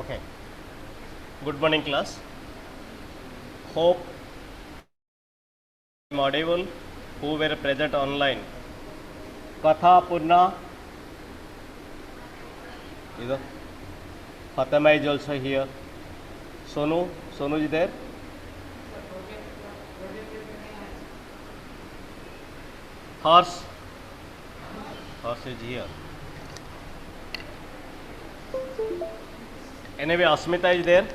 Okay. Good morning, class. Hope I'm audible. Who were present online? Katha Purna. Either. Fatima is also here. Sonu is there. Harsh is here. Anyway, Asmita is there.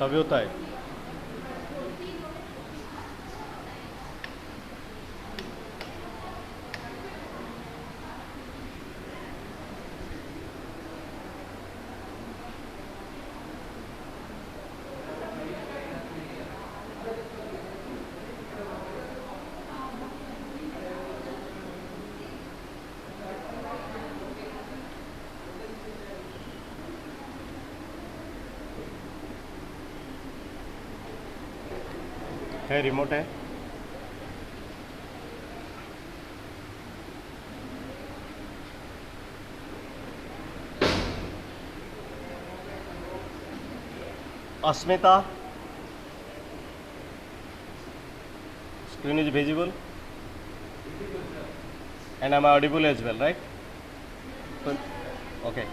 तभी होता है. है remote है. Asmita, screen is visible and I'm audible as well, right? Okay.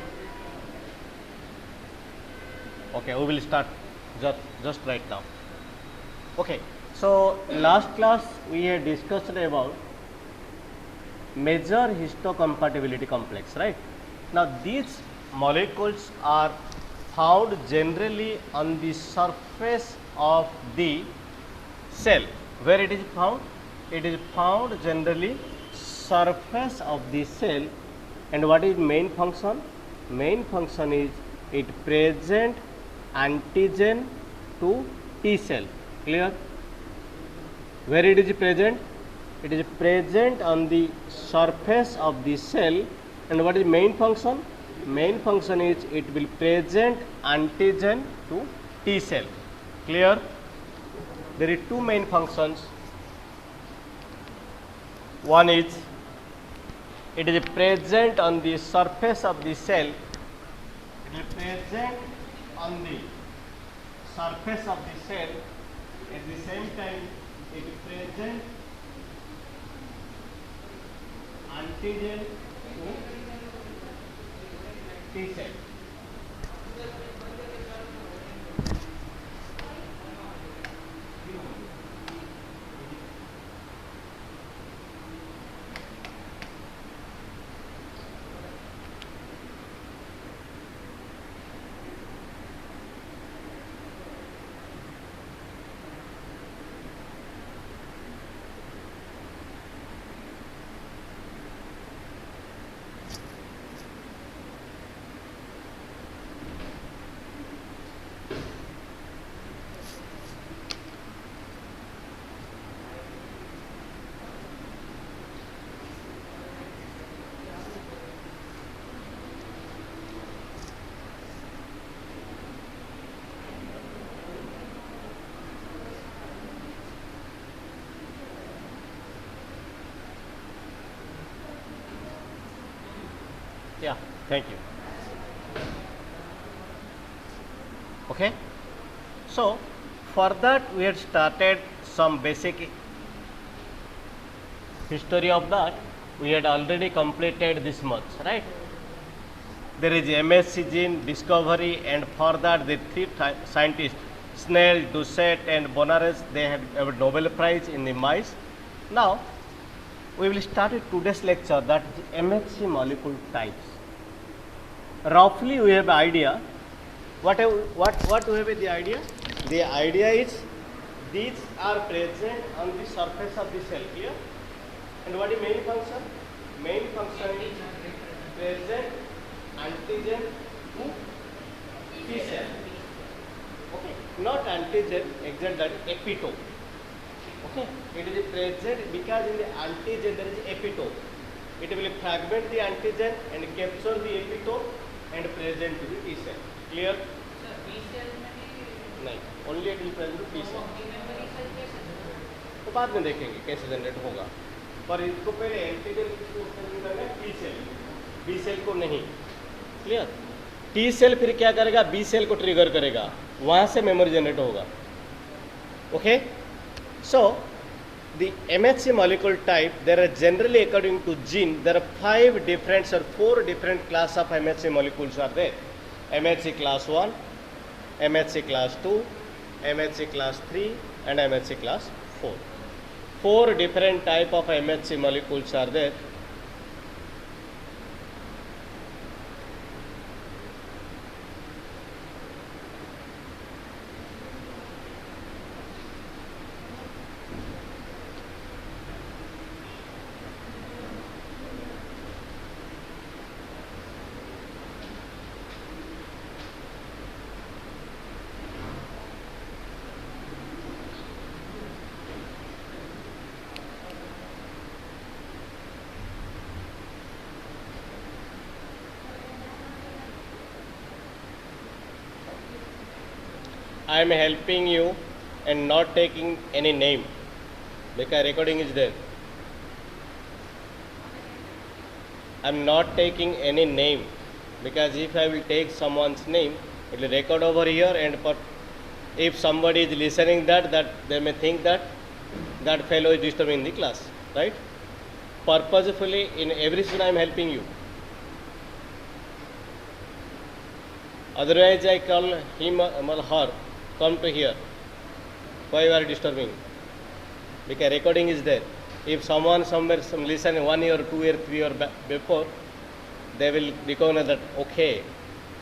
Okay, we will start just right now. Okay, so last class we had discussed about major histocompatibility complex, right? Now these molecules are found generally on the surface of the cell. Where it is found? It is found generally surface of the cell. And what is main function? Main function is it present antigen to T cell. Clear? Where it is present? It is present on the surface of the cell. And what is main function? Main function is it will present antigen to T cell. Clear? There are two main functions. One is it is present on the surface of the cell. It is present on the surface of the cell. At the same time, it is present antigen to T cell. Yeah, thank you. Okay, so for that we had started some basic history of that. We had already completed this much, right? There is MSc gene discovery, and for that the three scientists Snell, Doucet and Bonares, they had a Nobel Prize in the mice. Now, we will start with today's lecture, that is MHC molecule types. Roughly we have idea. What we have the idea? The idea is these are present on the surface of the cell here. And what is main function? Main function is present antigen to T cell. Okay, not antigen, exact that epitope. Okay, it is present because in the antigen there is epitope. It will fragment the antigen and capture the epitope and present to the T cell. Clear? Sir, B cell में भी नहीं, only it will present to T cell. memory cell कैसे होगा? तो बाद में देखेंगे कैसे जनरेट होगा, पर इसको पहले एंटीजन को सेल करना है टी सेल, बी सेल को नहीं. क्लियर? टी सेल फिर क्या करेगा? बी सेल को ट्रिगर करेगा, वहाँ से मेमोरी जनरेट होगा. Okay, so the MHC molecule type, there are generally according to gene, there are 5 different or 4 different class of MHC molecules are there. MHC class 1, MHC class 2, MHC class 3 and MHC class 4. 4 different type of MHC molecules are there. I am helping you and not taking any name because recording is there. I am not taking any name because if I will take someone's name, it will record over here, and if somebody is listening that they may think that that fellow is disturbing the class, right? Purposefully in every session I am helping you. Otherwise I call him or her, come to here. Why you are disturbing? Because recording is there. If someone somewhere listen 1 year, 2 year, 3 year before, they will recognize that okay,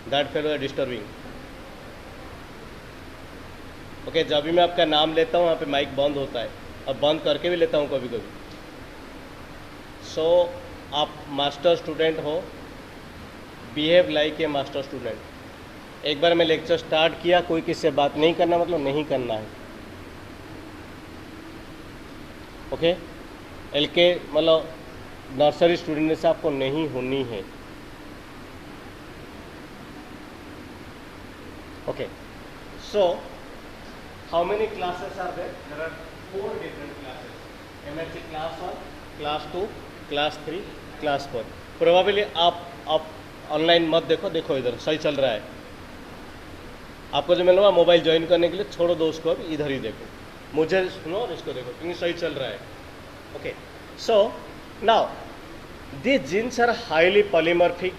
that fellow is disturbing. Okay, जब भी मैं आपका नाम लेता हूँ वहाँ पे mic बंद होता है, अब बंद करके भी लेता हूँ कभी कभी. सो आप मास्टर स्टूडेंट हो, behave like a master student. एक बार मैं लेक्चर स्टार्ट किया, कोई किससे बात नहीं करना मतलब नहीं करना है. ओके, एलके मतलब नर्सरी स्टूडेंट से आपको नहीं होनी है. Okay, so how many classes are there? There are 4 different classes. MHC class 1, class 2, class 3, class 4. Probably आप ऑनलाइन मत देखो, देखो इधर सही चल रहा है. आपको जो मिलूंगा मोबाइल ज्वाइन करने के लिए, छोड़ो दो उसको, अब इधर ही देखो, मुझे सुनो और इसको देखो, क्योंकि सही चल रहा है. Okay, so now these genes are highly polymorphic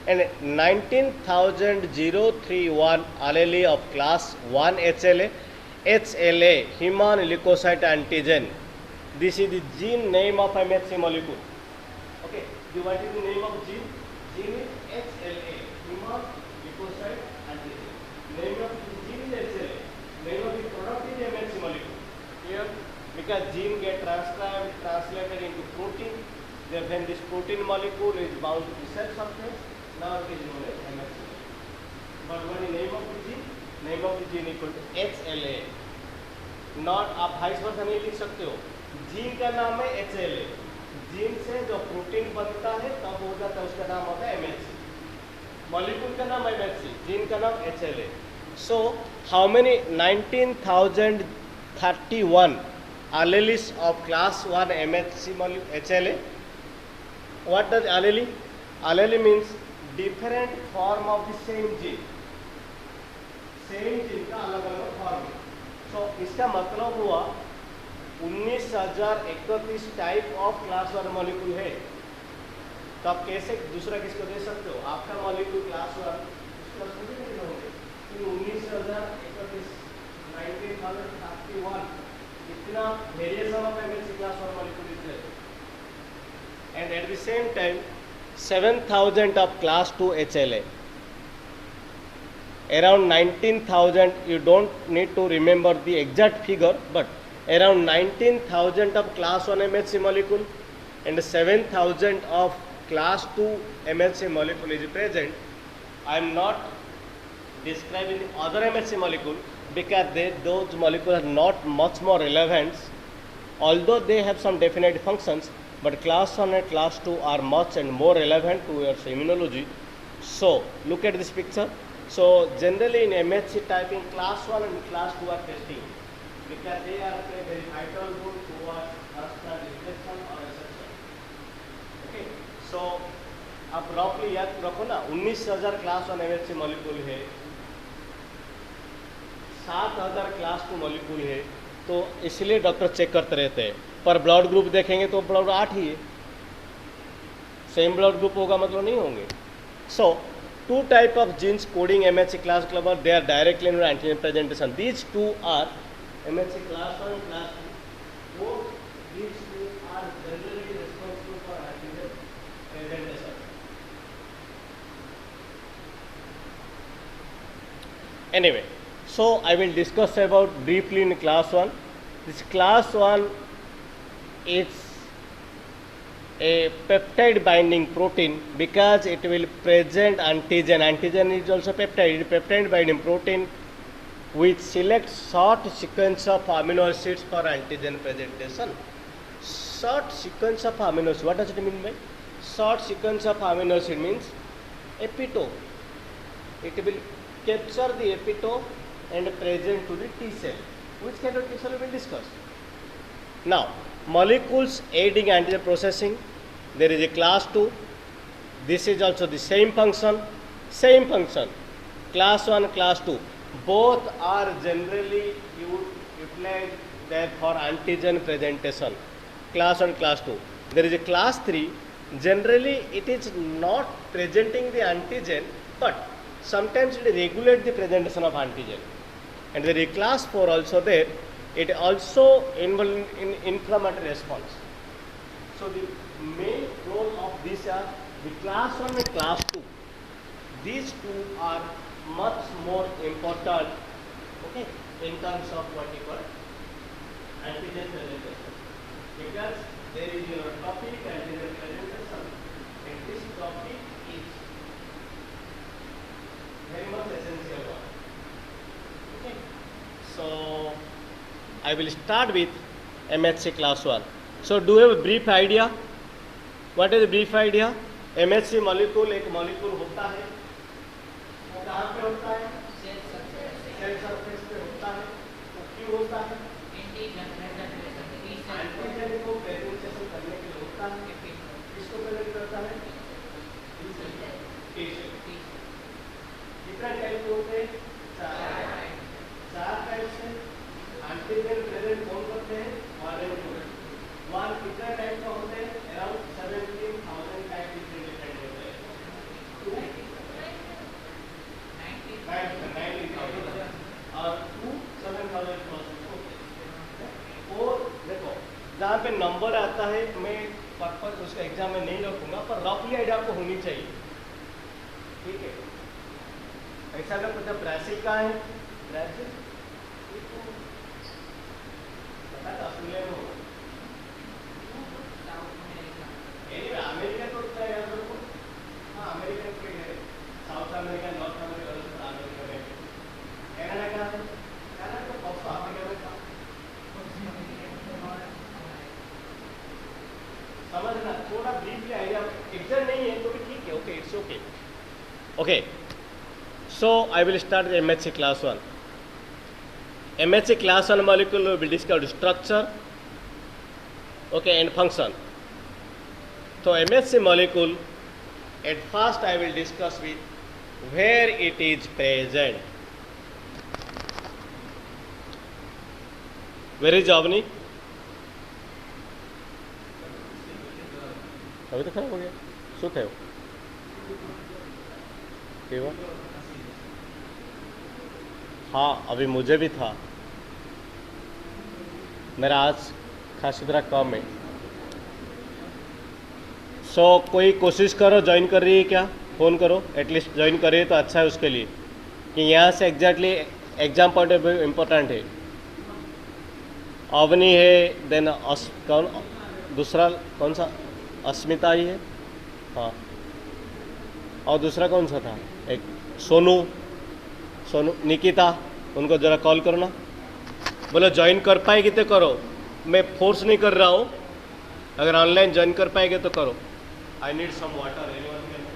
and 19,031 allele of class 1 HLA human leukocyte antigen. This is the gene name of MHC molecule. Okay, what is the name of gene? Gene is HLA, human leukocyte antigen. Name of the gene is HLA. Name of the product is MHC molecule. Here, because gene get transcribed, translated into protein, then this protein molecule is bound to the cell surface. Now it is known as MHC. But what is the name of the gene? Name of the gene equal to HLA. Not आप vice versa नहीं लिख सकते हो. Gene का नाम है HLA. Gene से जो प्रोटीन बनता है तब हो जाता है, उसका नाम होता है MHC. मॉलिक्यूल का नाम MHC, जीन का नाम HLA. So how many? 19,031 alleles of class 1 MHC molecule HLA. What does allele? Allele means different form of the same gene. Same gene का अलग अलग फॉर्म. So इसका मतलब हुआ 19,031 टाइप ऑफ क्लास 1 मॉलिक्यूल है. तो आप कैसे दूसरा किसको दे सकते हो? आपका मॉलिक्यूल क्लास 1 दूसरा नहीं होंगे. 19,031 19,031 इतना variation of MHC class 1 molecule is there. And at the same time 7,000 of class 2 HLA. Around 19,000, you don't need to remember the exact figure, but around 19,000 of class 1 MHC molecule and 7,000 of class 2 MHC molecule is present. I am not describing the other MHC molecule because those molecules are not much more relevant, although they have some definite functions, but class 1 and class 2 are much and more relevant towards immunology. So look at this picture. So generally in MHC typing, class 1 and class 2 are testing because they are play very vital role towards cluster detection or reception. Okay, so आप रफली याद रखो ना, 19,000 class 1 MHC molecule है, 7,000 class 2 molecule है, तो इसलिए doctor check करते रहते हैं. पर ब्लड ग्रुप देखेंगे तो ब्लड 8 ही है, सेम ब्लड ग्रुप होगा मतलब नहीं होंगे. सो two type of genes coding MHC class cluster, they are directly in antigen presentation. These two are MHC class 1 and class 2. Both these two are generally responsible for antigen presentation. Anyway, so I will discuss about briefly in class 1. This class 1 is a peptide binding protein because it will present antigen. Antigen is also peptide. It is peptide binding protein which selects short sequence of amino acids for antigen presentation. Short sequence of amino acids. What does it mean by short sequence of amino acid? Means epitope. It will capture the epitope and present to the T cell. Which kind of T cell we will discuss. Now, molecules aiding antigen processing, there is a class 2. This is also the same function. Class 1, class 2. Both are generally utilized there for antigen presentation. Class 1, class 2. There is a class 3. Generally, it is not presenting the antigen, but sometimes it regulates the presentation of antigen. And there is a class 4 also there. It also involves in inflammatory response. So the main role of these are the class 1 and class 2. These two are much more important, okay, in terms of what you call antigen presentation, because there is your topic antigen presentation, and this topic is very much essential one. Okay, so I will start with MHC class 1. So do you have a brief idea? What is the brief idea? MHC molecule एक molecule होता है, वो कहाँ पे होता है? Cell surface पे होता है. वो क्यों होता है? एंटीजन को प्रेजेंटेशन करने के लिए होता है. किसको प्रेजेंट करता है? T cell. कितना टाइप के होते हैं? 4 टाइप से. एंटीजन प्रेजेंट कौन करते हैं? वन कितना टाइप का होते हैं? अराउंड 17,000 टाइप डिफरेंट होते हैं. 19,000 और 7,000 प्लस होते हैं. और देखो जहाँ पे नंबर आता है, मैं पर्पज उसका एग्जाम में नहीं रखूँगा, पर रफली आइडिया आपको होनी चाहिए. ठीक है, ऐसा अगर पूछा ब्राज़ील कहाँ है? ब्राज़ील पता था ऑस्ट्रेलिया में होगा. अमेरिका तो उतना है यार को. हाँ, अमेरिका पे है. South America, north America, America में. कनाडा कहाँ है? कनाडा तो साउथ अफ्रीका में था. समझना, थोड़ा ब्रीफली आइडिया. एग्जाम नहीं है तो भी ठीक है. Okay, it's okay. Okay, so I will start the MHC class 1. MHC class 1 molecule will discuss structure, okay, and function. So MHC molecule, at first I will discuss with where it is present. Where is Avni? अभी तो खराब हो गया. શું થયું? કેવા? हाँ अभी मुझे भी था, मेरा आज खासी तरह कम है। कोई कोशिश करो, ज्वाइन कर रही है क्या, फ़ोन करो, एटलीस्ट ज्वाइन करिए तो अच्छा है उसके लिए, कि यहाँ से exactly exam point of view important है। अवनी है, देन कौन दूसरा कौन सा, अस्मिता ही है, हाँ, और दूसरा कौन सा था, एक सोनू निकिता, उनको ज़रा कॉल करो ना, बोलो ज्वाइन कर पाएगी तो करो, मैं फोर्स नहीं कर रहा हूँ, अगर ऑनलाइन ज्वाइन कर पाएंगे तो करो। I need some water, anyone can.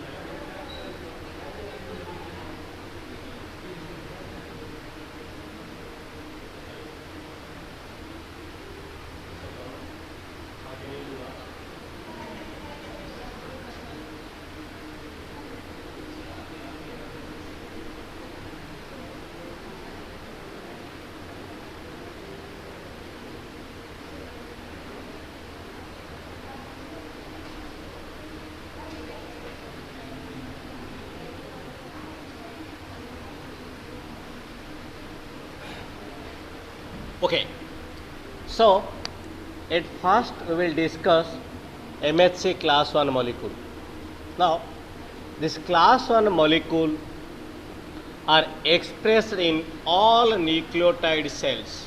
Okay, so at first we will discuss MHC class 1 molecule. Now, this class 1 molecule are expressed in all nucleotide cells.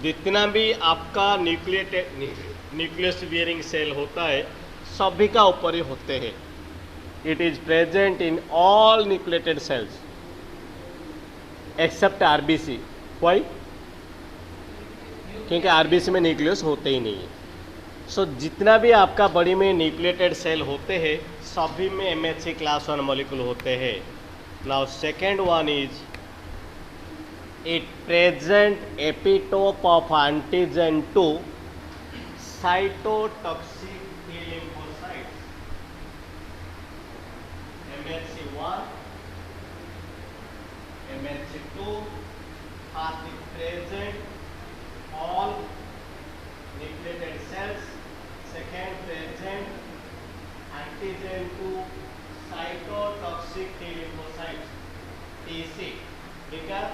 जितना भी आपका न्यूक्लियस बियरिंग सेल होता है, सभी का ऊपर ही होते हैं। It is present in all nucleated cells except RBC. Why? क्योंकि आरबीसी में न्यूक्लियस होते ही नहीं है। सो जितना भी आपका बॉडी में न्यूक्लिएटेड सेल होते हैं, सभी में एमएचसी क्लास 1 मॉलिक्यूल होते हैं। Now second one is it present epitope of antigen to cytotoxic T lymphocytes. MHC1, MHC2 are the present all nucleated cells. Second, present antigen to cytotoxic T lymphocytes, TC, because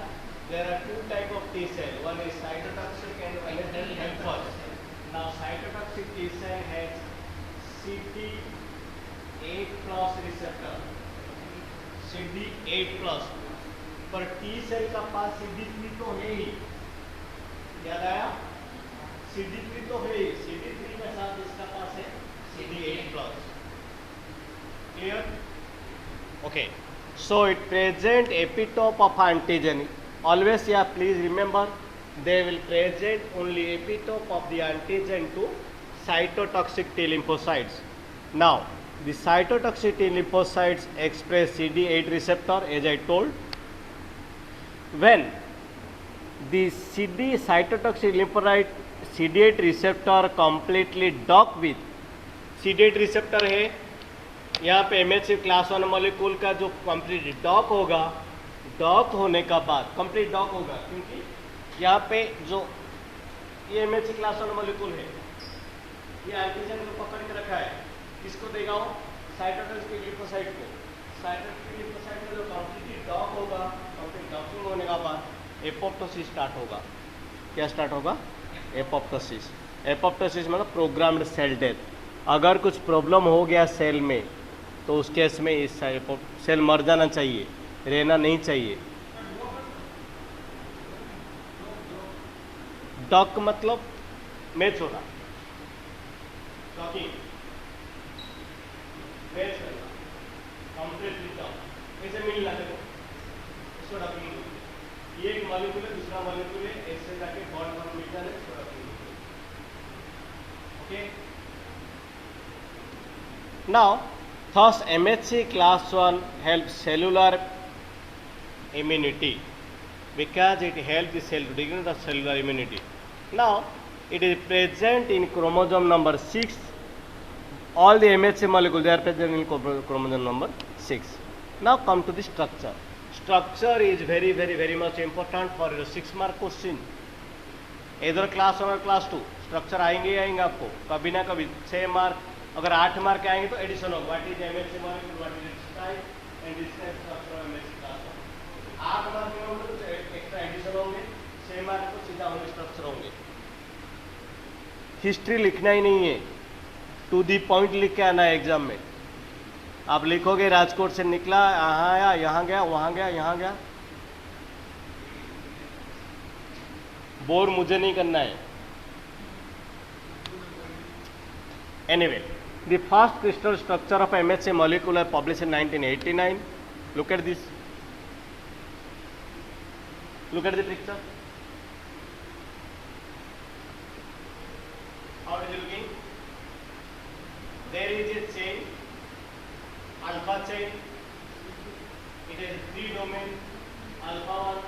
there are two type of T cell. One is cytotoxic and one is helper. Now cytotoxic T cell has CD8 plus receptor. CD8 plus. पर T cell का पास CD3 तो है ही। याद आया? CD3 तो है ही। CD3 के साथ इसका पास है CD8 plus. Clear? Okay. So it present epitope of antigen. Always, yeah, please remember, they will present only epitope of the antigen to cytotoxic T lymphocytes. Now, the cytotoxic T lymphocytes express CD8 receptor, as I told. When the cytotoxic lymphocyte CD8 receptor completely dock with CD8 receptor है, यहाँ पे MHC class 1 molecule का जो complete dock होगा, dock होने का बाद complete dock होगा, क्योंकि यहाँ पे जो ये एमएचसी क्लास 1 मॉलिक्यूल है, ये एंटीजन को पकड़ के रखा है, किसको देगा वो? साइटोटॉक्सिक लिम्फोसाइट को। साइटोटॉक्सिक लिम्फोसाइट में जो कंप्लीटली डॉक होगा, कंप्लीट डॉकिंग होने का बाद एपोप्टोसिस स्टार्ट होगा। क्या स्टार्ट होगा? एपोप्टोसिस। एपोप्टोसिस मतलब प्रोग्राम्ड सेल डेथ। अगर कुछ प्रॉब्लम हो गया सेल में, तो उस केस में इस सेल मर जाना चाहिए, रहना नहीं चाहिए। डॉक मतलब मैच होना, डॉकिंग, मैच करना, कंप्लीटली डॉक। ऐसे मिलना, देखो इसको डॉकिंग। ये एक मॉलिक्यूल है, दूसरा मॉलिक्यूल है, ऐसे जाके बॉन्ड बॉन्ड मिल जाए, इसको docking. Okay, now thus MHC class 1 helps cellular immunity because it helps the cell to degrade the cellular immunity. Now it is present in chromosome number 6. All the MHC molecules, they are present in chromosome number 6. Now come to the structure. Structure is very much important for your 6 mark question. Either class 1 और class 2 structure आएंगे आपको कभी ना कभी। 6 mark, अगर 8 mark आएंगे तो addition होगा। What is MHC molecule, what is it's type and describe structure of MHC class 1। 8 mark में होंगे तो एक्स्ट्रा एडिशन होंगे, 6 मार्क को सीधा होंगे स्ट्रक्चर होंगे। हिस्ट्री लिखना ही नहीं है, टू दी पॉइंट लिख के आना है एग्जाम में। आप लिखोगे राजकोट से निकला, यहाँ आया, यहाँ गया, वहाँ गया, यहाँ गया, बोर मुझे नहीं करना है। Anyway, the first crystal structure of MHC molecule was published in 1989. Look at this. Look at the picture. How is it looking? There is a chain, alpha chain. It has 3 domains: alpha 1,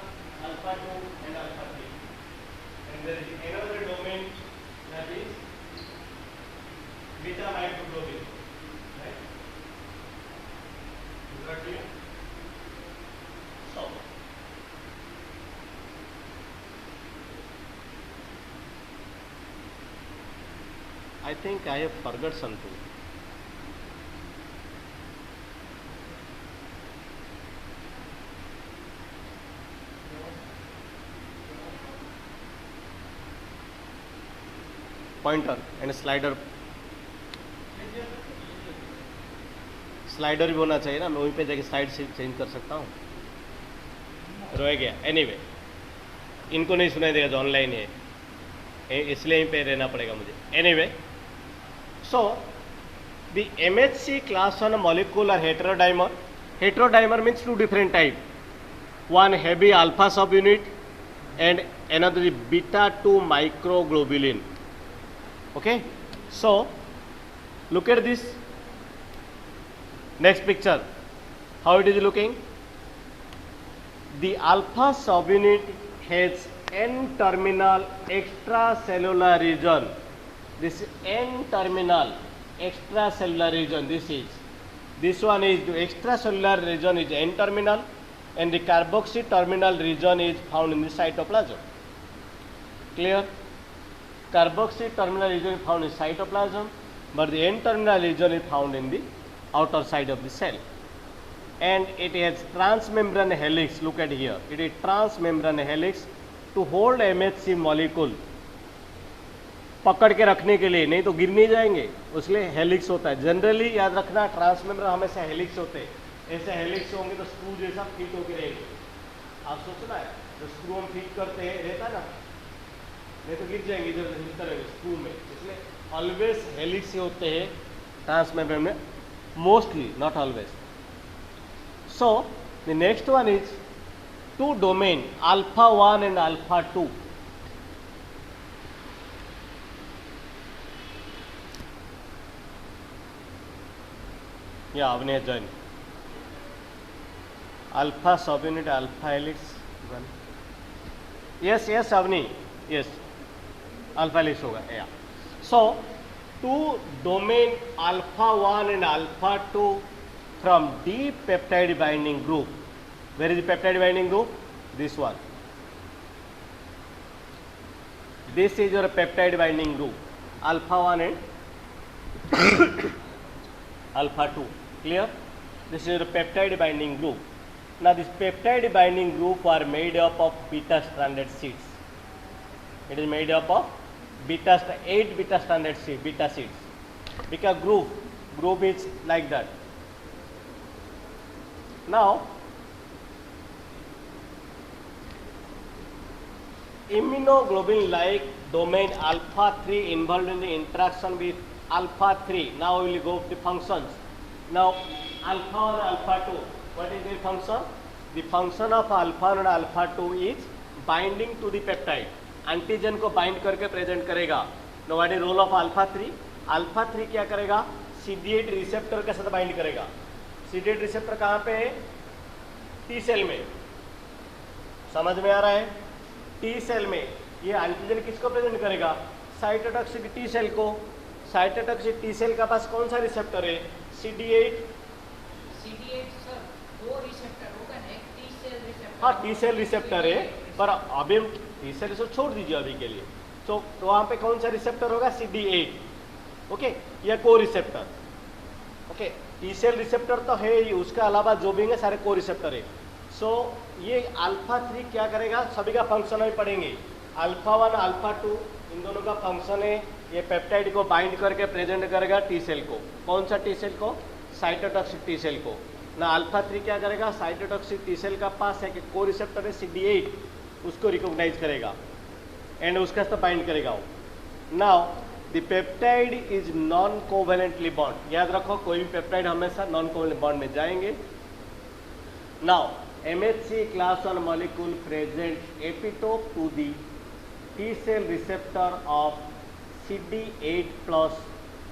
alpha 2, and alpha 3. And there is another domain that is beta microglobin, right? Is that clear? So, I think I have forgot something. Pointer and slider. Slider भी होना चाहिए ना, मैं वहीं पे जाके slide से change कर सकता हूँ। रह गया। एनीवे, इनको नहीं सुनाई देगा जो ऑनलाइन है, इसलिए यहीं पे रहना पड़ेगा मुझे। Anyway, so the MHC class 1 molecule are heterodimer. Heterodimer means 2 different type. One heavy alpha subunit and another is beta 2 microglobulin. Okay, so look at this. Next picture, how it is looking? The alpha subunit has N-terminal extracellular region. This N-terminal extracellular region. This one is the extracellular region is N-terminal, and the carboxy terminal region is found in the cytoplasm. Clear? Carboxy terminal region is found in cytoplasm, but the N-terminal region is found in the outer side of the cell, and it has transmembrane helix. Look at here, it is transmembrane helix to hold MHC molecule, पकड़ के रखने के लिए, नहीं तो गिर नहीं जाएंगे, उसलिए हेलिक्स होता है। जनरली याद रखना, ट्रांसमेम्ब्रेन हमेशा हेलिक्स होते हैं। ऐसे हेलिक्स होंगे तो स्क्रू जैसा फिट होकर रहेंगे। आप सोचना है, जो स्क्रू हम फिट करते हैं रहता ना, नहीं तो गिर जाएंगे, इधर हिलते रहेंगे स्क्रू में, इसलिए ऑलवेज हेलिक्स ही होते हैं ट्रांसमेम्ब्रेन में, mostly, not always. So the next one is 2 domain, alpha 1 and alpha 2. Yeah, Avni has joined. Alpha subunit, alpha helix 1. Yes, yes, Avni, yes, alpha helix hoga. Yeah. So 2 domain alpha 1 and alpha 2 from D peptide binding group. Where is the peptide binding group? This one. This is your peptide binding group, alpha 1 and alpha 2. Clear? This is your peptide binding group. Now this peptide binding group are made up of beta stranded seeds. It is made up of 8 beta stranded beta seeds, because group is like that. Now immunoglobulin like domain alpha 3 involved in the interaction with alpha 3. Now we will go to the functions. Now alpha 1 alpha 2, what is their function? The function of alpha 1 and alpha 2 is binding to the peptide, antigen को bind करके present करेगा। No what is role of alpha 3? Alpha 3 क्या करेगा? CD8 receptor के साथ bind करेगा। CD8 receptor कहाँ पे है? टी सेल में। समझ में आ रहा है? टी सेल में ये एंटीजन किसको प्रेजेंट करेगा? साइटोटॉक्सिक टी सेल को। साइटोटॉक्सिक टी सेल का पास कौन सा रिसेप्टर है? CD8 सर, वो रिसेप्टर होगा ना, टी सेल रिसेप्टर। हाँ, टी सेल रिसेप्टर है, पर अभी टी सेल रिसेप्टर छोड़ दीजिए अभी के लिए। तो वहाँ पे कौन सा रिसेप्टर होगा? CD8। ओके, या coreceptor. Okay, T cell receptor तो है ही, उसके अलावा जो भी है सारे को रिसेप्टर है। सो ये अल्फा 3 क्या करेगा, सभी का फंक्शन अभी पढ़ेंगे। अल्फा 1 अल्फा 2 इन दोनों का फंक्शन है, ये पेप्टाइड को बाइंड करके प्रेजेंट करेगा टी सेल को। कौन सा टी सेल को? साइटोटॉक्सिक टी सेल को ना। अल्फा 3 क्या करेगा, साइटोटॉक्सिक टी सेल का पास है कि को रिसेप्टर है CD8, उसको रिकॉग्नाइज करेगा एंड उसके साथ बाइंड करेगा वो। Now the peptide is non covalently bond, याद रखो कोई भी पेप्टाइड हमेशा नॉन कोवेलेंट बॉन्ड में जाएंगे। Now MHC class 1 molecule present epitope to the T cell receptor of CD8 plus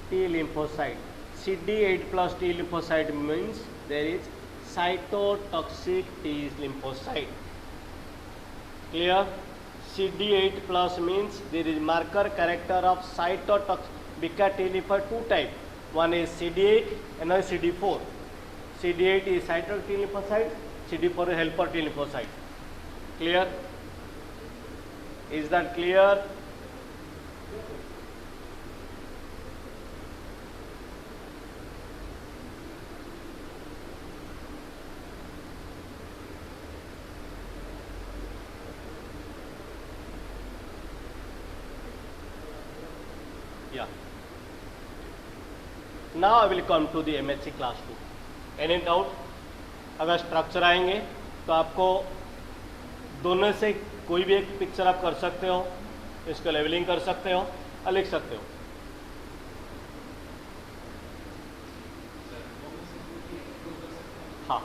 T lymphocyte. CD8 plus T lymphocyte means there is cytotoxic T lymphocyte. Clear? CD8 plus means there is marker character of cytotoxic, because T lymphocyte two type. One is CD8, another is CD4. CD8 is cytotoxic T lymphocyte, CD4 is helper T lymphocyte. Clear? Is that clear? Yeah. Now I will come to the MHC class 2. Any doubt? अगर structure आएंगे तो आपको दोनों से कोई भी एक picture आप कर सकते हो, इसको लेवलिंग कर सकते हो और लिख सकते हो। हाँ,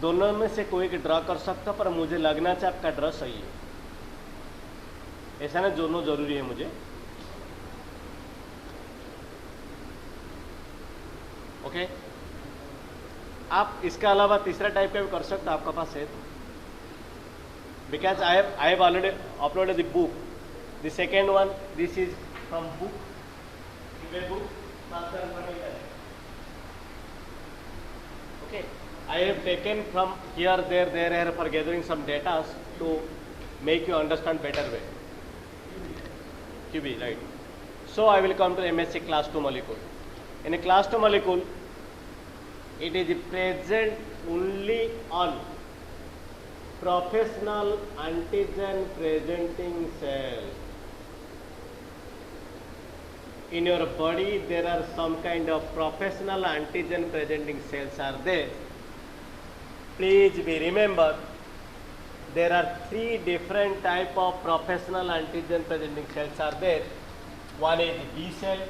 दोनों में से कोई एक ड्रा कर सकता, पर मुझे लगना चाहिए आपका ड्रा सही है। ऐसा ना दोनों जरूरी है मुझे। ओके, आप इसके अलावा तीसरा टाइप का भी कर सकते हो, आपका पास है तो। Because I have already uploaded the book, the second one, this is from book, okay, I have taken from here, there for gathering some data to make you understand better way. QB, right? So I will come to MHC class 2 molecule. In a class 2 molecule, it is present only on professional antigen presenting cell. In your body, there are some kind of professional antigen presenting cells are there. Please be remember, there are 3 different type of professional antigen presenting cells are there. One is B cell,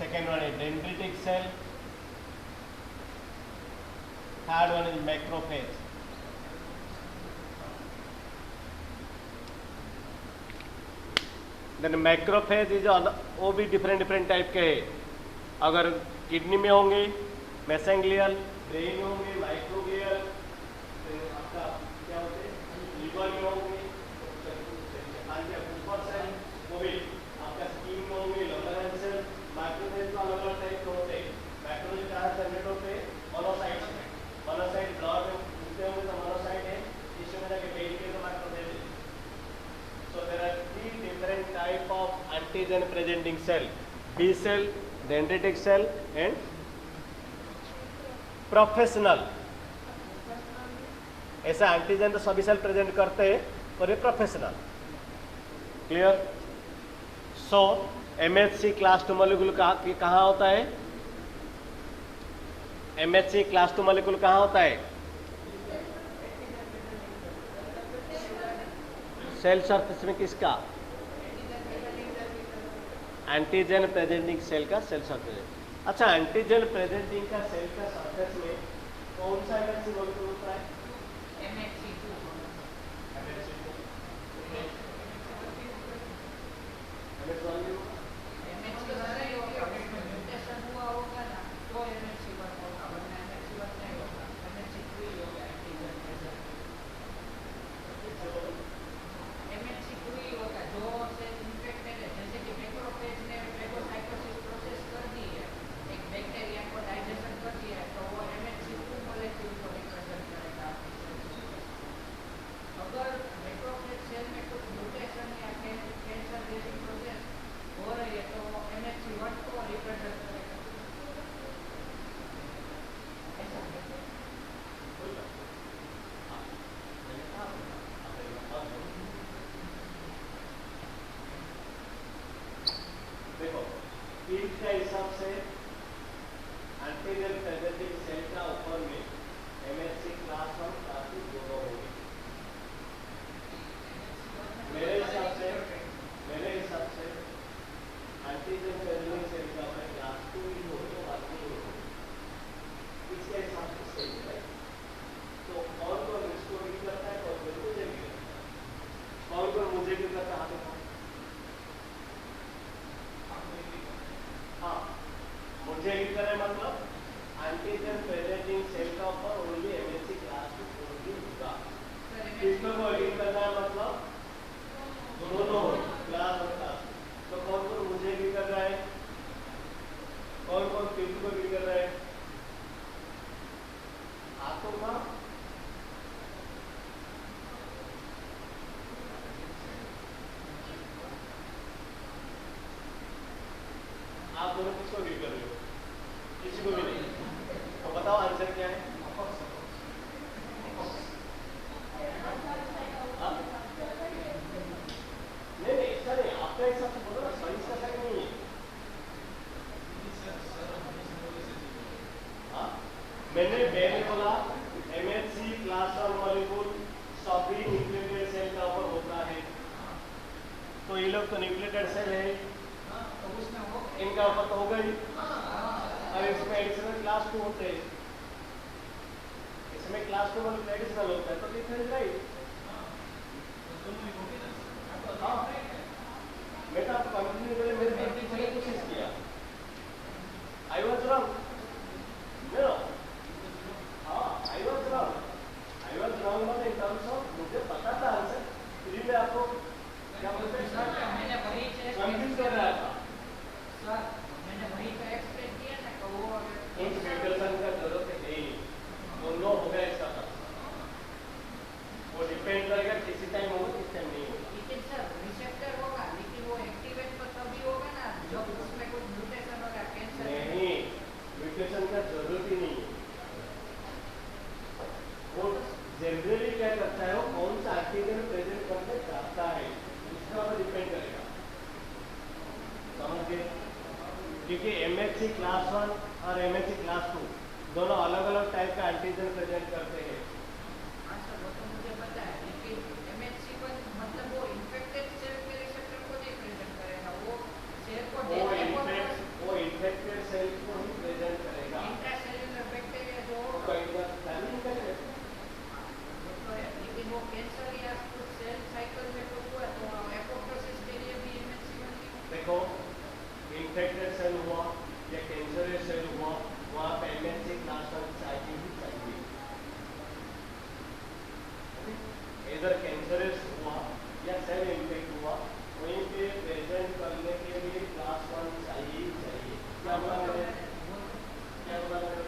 second one is dendritic cell, third one is macrophage. Then macrophage is वो भी different type के है। अगर kidney में होंगे मेसेंग्लियल, brain में होंगे microglial, आपका क्या होते हैं लीवर में होंगे, ऊपर सेल वो भी आपका स्किन में होंगे, लोअर सेल। माइक्रोफेज में अलग अलग टाइप के होते हैं। मैक्रोफेज कहाँ जनरेट होते हैं? मोनोसाइट में। मोनोसाइट ब्लड में घुसते होंगे तो मोनोसाइट है, इसमें जाके बैठ के तो मैक्रोफेज है। So there are 3 different type of antigen presenting cell: B cell, dendritic cell, and professional. ऐसा एंटीजन तो सभी सेल प्रेजेंट करते हैं, और ये प्रोफेशनल। क्लियर? सो MHC क्लास 2 मॉलिक्यूल कहाँ होता है? MHC क्लास 2 मॉलिक्यूल कहाँ होता है? सेल सरफेस में किसका? एंटीजन प्रेजेंटिंग सेल का सेल सरफेस। अच्छा, एंटीजन प्रेजेंटिंग का सेल का सरफेस में कौन सा MHC मॉलिक्यूल होता है? MHC2 म्यूटेशन हुआ होगा ना तो MHC1 होगा, वरना MHC1 नहीं होगा। MHC3 होगा एंटीजन प्रेजेंट। MHC2 होगा जो सेल इन्फेक्टेड है, जैसे कि मैक्रोफेज ने फेगोसाइटोसिस प्रोसेस कर दी है, एक बैक्टीरिया को डाइजेशन कर दिया है, तो वो MHC2 मॉलिक्यूल को रिप्रेजेंट करेगा। अगर मैक्रोफेज सेल में कुछ म्यूटेशन या कैंसर जैसी प्रोसेस हो के हिसाब से एंटीजन प्रेजेंटिंग सेल का ऊपर में MHC क्लास 1 क्लास 2 दोनों होंगे। मेरे हिसाब से एंटीजन प्रेजेंटिंग सेल का ऊपर क्लास 2 ही हो तो बात नहीं हो। इसके हिसाब से सेल है तो कौन कौन इसको रीड करता है, कौन कौन मुझे रीड करता है, कौन कौन मुझे रीड करता है? हाँ, मुझे रीड करे मतलब एंटीजन प्रेजेंटिंग सेल का ऊपर ओनली MHC क्लास 2 ओनली होगा। किसको को रीड करना है मतलब दोनों क्लास और क्लास। तो कौन कौन मुझे रीड कर रहा है, कौन कौन किसको को रीड कर रहा है? हाथों का आप दोनों किसको रीड कर रहे हो? किसी को भी नहीं। तो बताओ आंसर क्या है? नहीं ऐसा नहीं, आपका हिसाब से बोलो ना, सही का सही नहीं है। हाँ, मैंने बोला MHC क्लास 1 मॉलिक्यूल सभी न्यूक्लियोटाइड सेल का ऊपर होता है। तो ये लोग तो न्यूक्लियोटाइड सेल है, इनका ऊपर तो होगा ही। और इसमें एडिशनल क्लास 2 होते हैं, इसमें क्लास 2 मॉलिक्यूल एडिशनल होता है, तो डिफरेंस राइट। हाँ, मैं तो आपको कंप्लीट करने मेरे लिए कोशिश किया। I was wrong. नो, हाँ आई वाज रॉन्ग मतलब इन टर्म्स ऑफ मुझे पता था आंसर, फिर मैं आपको क्या बोलते हैं कंफ्यूज कर रहा था। सर मैंने वही तो एक्सप्लेन किया ना कि वो इन रिडक्शन का जरूरत है नहीं, दोनों होगा इसका था। वो डिपेंड करेगा किसी टाइम होगा किस टाइम नहीं होगा। लेकिन सर रिसेप्टर होगा, लेकिन वो एक्टिवेट तो तभी होगा ना जब उसमें कुछ म्यूटेशन होगा, कैंसर नहीं, म्यूटेशन का जरूरत ही नहीं है। वो जनरली क्या करता है, वो कौन सा एंटीजन प्रेजेंट करने चाहता है इसका ऊपर डिपेंड करेगा, समझ गए? क्योंकि MHC क्लास 1 और MHC क्लास 2 दोनों अलग अलग टाइप का एंटीजन प्रेजेंट करते हैं। हाँ सर वो तो मुझे पता है, लेकिन MHC पर मतलब वो इन्फेक्टेड सेल के रिसेप्टर को नहीं प्रेजेंट करेगा, वो सेल को वो इन्फेक्टेड सेल को ही प्रेजेंट करेगा। इंट्रासेल्युलर बैक्टीरिया जो लेकिन वो कैंसर या कुछ सेल साइकिल में कुछ हुआ तो एपोप्टोसिस के लिए भी MHC बनती है। देखो इन्फेक्टेड सेल हुआ या कैंसरस सेल हुआ, वहाँ पे MHC क्लास 1 चाहिए ही चाहिए। इधर कैंसरस हुआ या सेल इन्फेक्ट हुआ, वहीं पे प्रेजेंट करने के लिए क्लास 1 चाहिए ही चाहिए। क्या बोला मैंने? क्या बोला मैंने?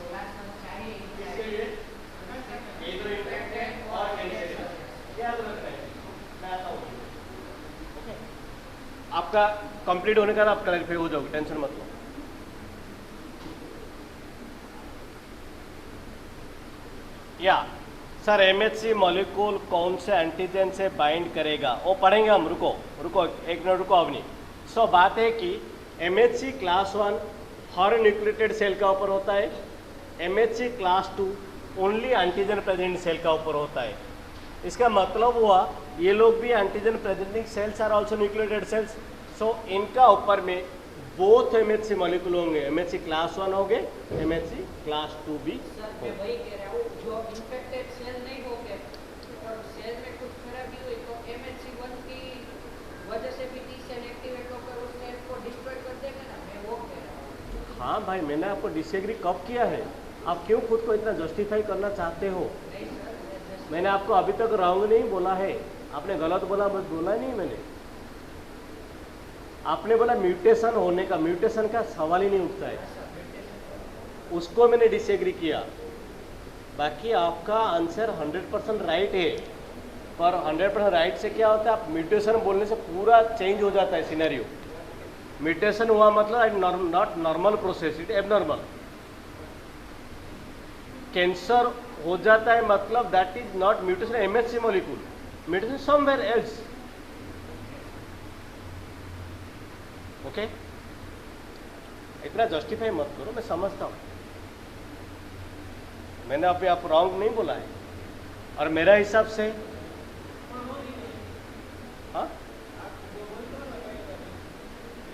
क्लास 1 चाहिए किसके लिए? इधर इन्फेक्टेड और कैंसरस, याद रखना है। मैं आता हूँ। ओके, आपका कंप्लीट होने के बाद आप क्लैरिफाई हो जाओगे, टेंशन मत लो। या सर MHC मॉलिक्यूल कौन से एंटीजन से बाइंड करेगा, वो पढ़ेंगे हम। रुको एक मिनट रुको अवनी। सो बात है कि MHC क्लास 1 हर न्यूक्लियोटाइड सेल का ऊपर होता है, MHC class 2 only antigen present cell का ऊपर होता है। इसका मतलब हुआ ये लोग भी antigen presenting cells are also nucleotide cells. So इनका ऊपर में बोथ MHC मॉलिक्यूल होंगे, MHC क्लास 1 होंगे, MHC क्लास 2 भी। सर मैं वही कह रहा हूँ, जो इन्फेक्टेड सेल नहीं होंगे और सेल में कुछ खराबी हुई तो MHC 1 की वजह से भी टी सेल एक्टिवेट होकर उस सेल को डिस्ट्रॉय कर देगा ना, मैं वो कह रहा हूँ। हाँ भाई, मैंने आपको डिसएग्री कब किया है? आप क्यों खुद को इतना जस्टिफाई करना चाहते हो? नहीं सर, मैंने आपको अभी तक रॉन्ग नहीं बोला है, आपने गलत बोला बस बोला नहीं मैंने। आपने बोला म्यूटेशन होने का, म्यूटेशन का सवाल ही नहीं उठता है, उसको मैंने डिसएग्री किया। बाकी आपका आंसर 100% राइट है, पर 100% राइट से क्या होता है, आप म्यूटेशन बोलने से पूरा चेंज हो जाता है सिनेरियो। म्यूटेशन हुआ मतलब not normal process, it abnormal. Cancer हो जाता है मतलब that is not mutation MHC molecule, mutation somewhere else. Okay, इतना जस्टिफाई मत करो, मैं समझता हूँ, मैंने अभी आप रॉन्ग नहीं बोला है। और मेरा हिसाब से हाँ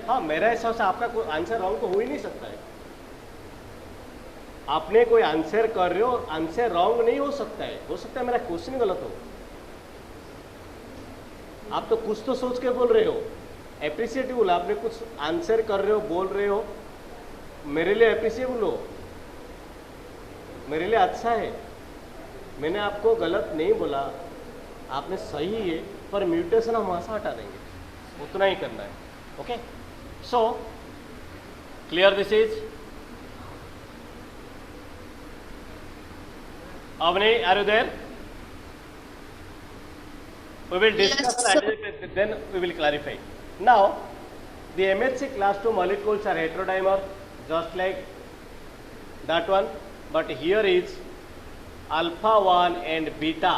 हाँ, मेरा हिसाब से आपका कोई आंसर रॉन्ग तो हो ही नहीं सकता है। आपने कोई आंसर कर रहे हो और आंसर रॉन्ग नहीं हो सकता है मेरा क्वेश्चन गलत हो। आप तो कुछ तो सोच के बोल रहे हो, एप्रिसिएटेबल, आपने कुछ आंसर कर रहे हो, बोल रहे हो, मेरे लिए एप्रिसिएबल हो, मेरे लिए अच्छा है। मैंने आपको गलत नहीं बोला, आपने सही है, पर म्यूटेशन हम वहाँ से हटा देंगे, उतना ही करना है। Okay, so clear this is Avni, are you there? We will discuss Yes, then we will clarify. Now, the MHC class 2 molecules are heterodimer, just like that one, but here is alpha 1 and beta.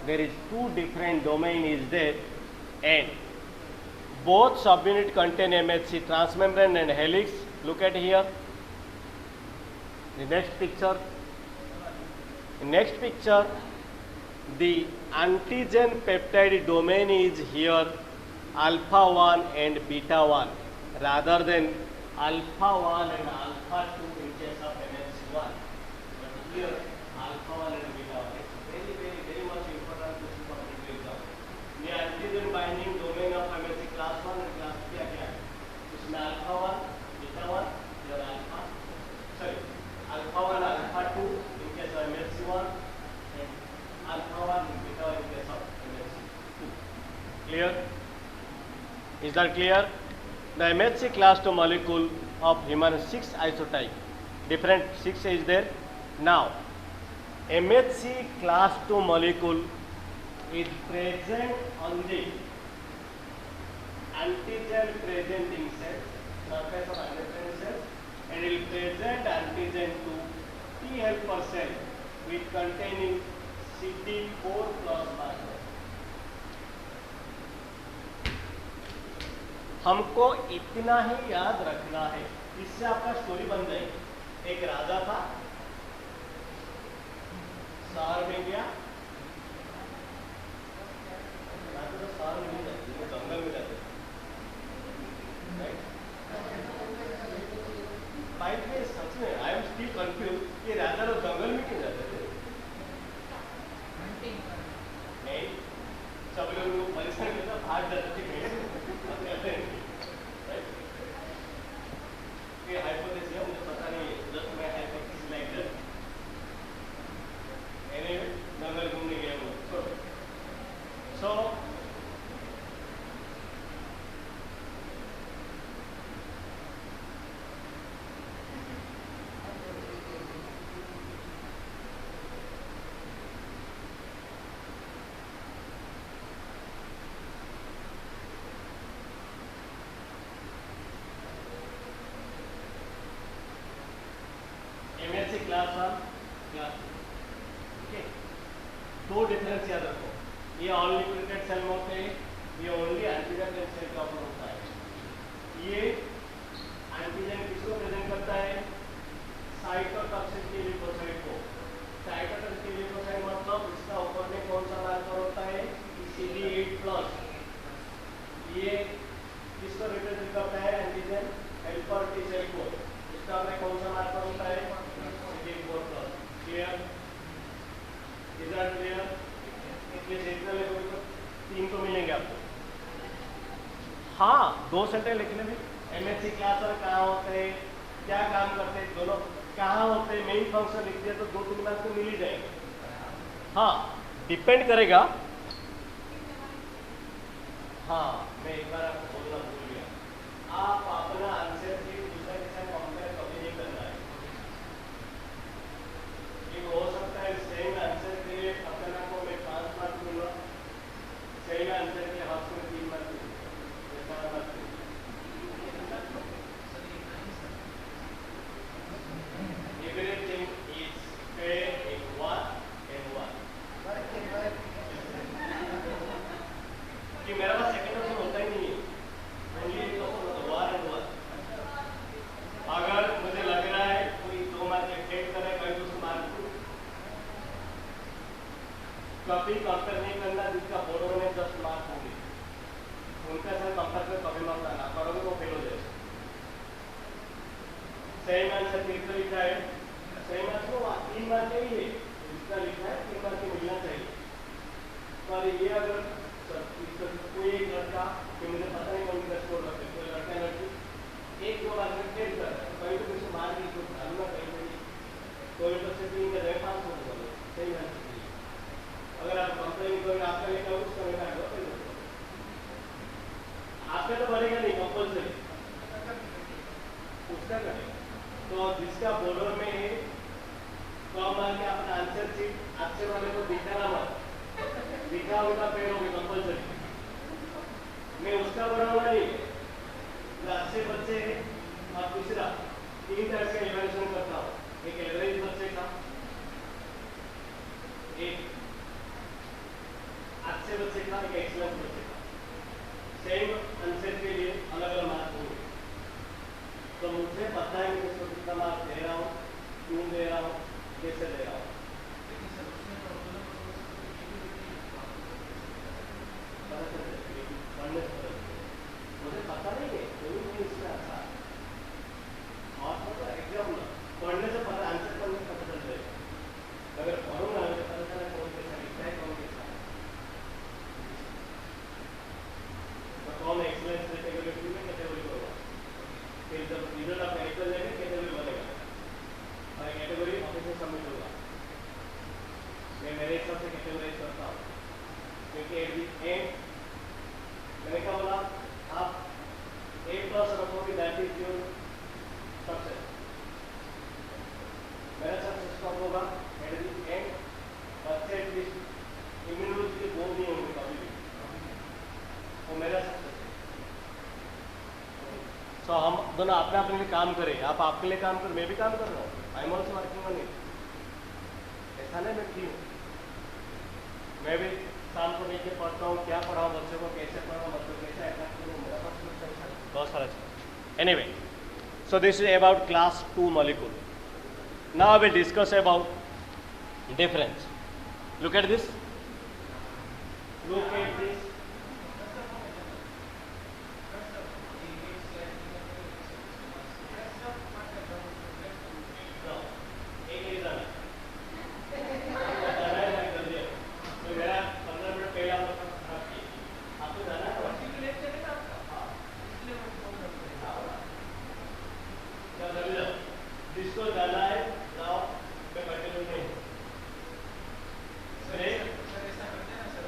There is two different domain is there, and both subunit contain MHC, transmembrane and helix. Look at here. The next picture. Next picture, the antigen peptide domain is here alpha 1 and beta 1 rather than alpha 1 and alpha 2 in case of MHC1. But here alpha 1 and beta 1 is very much important to see for the exam. The antigen binding domain of MHC class 1 and class 2 क्या है? इसमें alpha 1, beta 1 और alpha 1 alpha 2 MHC1 and alpha 1 and beta 1 in case of MHC2. Clear? Is that clear? The MHC class 2 molecule of human 6 isotype. Different 6 is there. Now, MHC class 2 molecule is present on the antigen presenting cell, surface of antigen cell, and will present antigen to T helper cell with containing CD4 plus marker. हमको इतना ही याद रखना है, इससे आपका story बन जाएगी। एक राजा था, शहर में गया, राजा तो शहर में नहीं जाते, वो जंगल में जाते थे, राइट? बाइक में सच में आई एम स्टिल कंफ्यूज कि राजा लोग जंगल में क्यों जाते थे? नहीं, सब लोग परिसर में तो भाग जाते थे, ये हाइपोथेसिस है, मुझे पता नहीं है, जस्ट मैं हाइपोथेसिस लाइक दैट। एनीवे, जंगल घूमने गया वो। सो MHC क्लास 1 क्लास 2, ठीक है? दो डिफरेंस याद रखो, ये ऑल न्यूक्लियोटाइड सेल में होते हैं, ये ओनली एंटीजन सेल का ऊपर होता है। ये एंटीजन किसको प्रेजेंट करता है? साइटोटॉक्सिक लिपोसाइट को। साइटोटॉक्सिक लिपोसाइट मतलब इसका ऊपर में कौन सा मार्कर होता है? CD8+। ये किसको रिप्रेजेंट करता है? एंटीजन हेल्पर टी सेल को। इसका में कौन सा मार्कर होता है? CD4+। Clear? Is that clear? इसलिए सेंट्रल लेवल पर 3 तो मिलेंगे आपको। हाँ, 2 सेंट्रल लिखने में MHC क्लास और कहाँ होते हैं, क्या काम करते हैं, दोनों कहाँ होते हैं, मेन फंक्शन लिख दिया तो 2-3 मार्क्स तो मिल ही जाएंगे। हाँ, डिपेंड करेगा। हाँ, मैं एक बार आपको बोलना भूल गया, आप अपना आंसर भी दूसरे के साथ कंपेयर कभी नहीं करना है। ये हो सकता है सेम आंसर के लिए अपना को मैं 5 मार्क्स दूंगा, सेम आंसर के हाथ में 3 मार्क्स दूंगा, 4 मार्क्स दूंगा। Everything is fair in 1 and 1. कि मेरा पास सेकंड ऑप्शन होता ही नहीं है, ओनली एक ऑप्शन होता है 1 and 1। कभी कंपेयर नहीं करना जिसका बोर्डर में 10 मार्क होंगे, उनका साथ कंपेयर कर कभी मत करना, करोगे तो फेल हो जाएगा। सेम आंसर फिर से लिखा है, सेम आंसर 3 मार्क के ही है, जिसका लिखा है 3 मार्क के मिलना चाहिए। पर ये अगर कोई एक लड़का कि मुझे पता नहीं कौन सा स्कोर रखते, कोई लड़का लड़की 1-2 बार में फेल कर रहा है, कहीं तो किसी मार्क की स्कोर डालूंगा, कहीं कोई तो से 3 का 5 हो जाएगा। सही आंसर अगर आप कंप्लेन करोगे आपका लेकर उसका लेकर आपका तो बढ़ेगा नहीं, कंपल्सरी उसका करेगा। तो जिसका बॉर्डर में है कम मार्क के अपना आंसर शीट अच्छे वाले को दिखाना मत, दिखा उनका फेल होगी कंपल्सरी। मैं उसका बढ़ाऊंगा नहीं, जो अच्छे बच्चे हैं और दूसरा 3 तरह से इवैल्यूएशन करता हूँ, एक एवरेज बच्चे का, एक अच्छे बच्चे का, एक एक्सीलेंट बच्चे का। सेम आंसर के लिए अलग अलग मार्क होंगे, तो मुझे पता है कि इसको कितना मार्क दे रहा हूँ, क्यों दे रहा हूँ, कैसे दे रहा हूँ। मुझे पता नहीं है, कोई नहीं इसमें अच्छा और तो एग्जाम पढ़ने से पता, आंसर पढ़ने से पता चल जाएगा। अगर पढ़ूंगा मुझे पता चला कौन कैसा लिखता है, कौन कैसा तो कौन एक्सीलेंस कैटेगरी में कैटेगरी होगा, फिर जब रिजल्ट आप निकल जाएंगे कैटेगरी बनेगा और कैटेगरी ऑफिस में सबमिट होगा। मैं मेरे हिसाब से कैटेगराइज करता हूँ, क्योंकि एट द एंड मैंने क्या बोला, आप A+ रखोगे, दैट इज योर सक्सेस। मेरा सक्सेस कब होगा, एट द एंड बच्चे एटलीस्ट इम्यूनिटी के बोल नहीं होंगे कभी भी, वो मेरा सक्सेस है। सो हम दोनों अपने अपने लिए काम करें, आप आपके लिए काम करें, मैं भी काम कर रहा हूँ, I am also working on it. ऐसा नहीं मैं ठीक हूँ, मैं भी शाम को लेके पढ़ता हूँ, क्या पढ़ाऊँ बच्चों को, कैसे पढ़ाऊँ बच्चों को, कैसे अटैक करूँ, मेरा बहुत सारा चीज़। Anyway, so this is about class 2 molecule. Now I will discuss about difference. Look at this. Look at this. जिसको जाना है जाओ, मैं कंटिन्यू नहीं सर ऐसा करते हैं ना सर,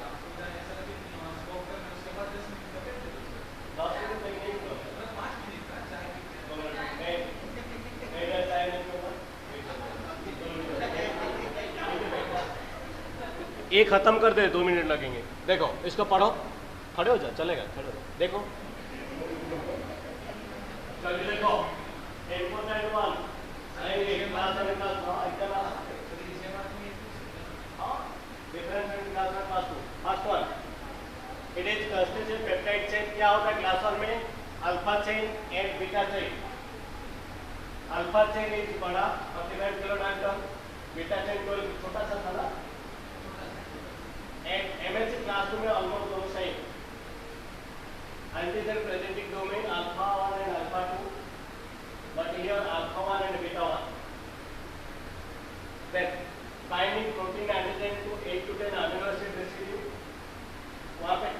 आपको ऐसा लगे कि वहाँ स्टॉप करना, उसके बाद 10 मिनट का बैठ जाओ, 10 मिनट तक नहीं करो, बस 5 मिनट का चाय नहीं चाय नहीं करो, ये खत्म कर दे, 2 मिनट लगेंगे। देखो इसको पढ़ो, खड़े हो जाओ, चलेगा, खड़े हो जाओ, देखो जल्दी देखो। Important one. Class and class difference between class and class 2. First one. It is constitution peptide chain. क्या होता है क्लास 1 में? Alpha chain and beta chain. Alpha chain is बड़ा 49 किलो डायमीटर, बीटा चेन को छोटा सा था ना। एंड एमएचसी क्लास 2 में ऑलमोस्ट दोनों same. Antigen presenting domain alpha 1 and alpha 2, but here alpha 1 and beta 1. Then binding protein antigen to 8 to 10 amino acid residue, वहाँ पे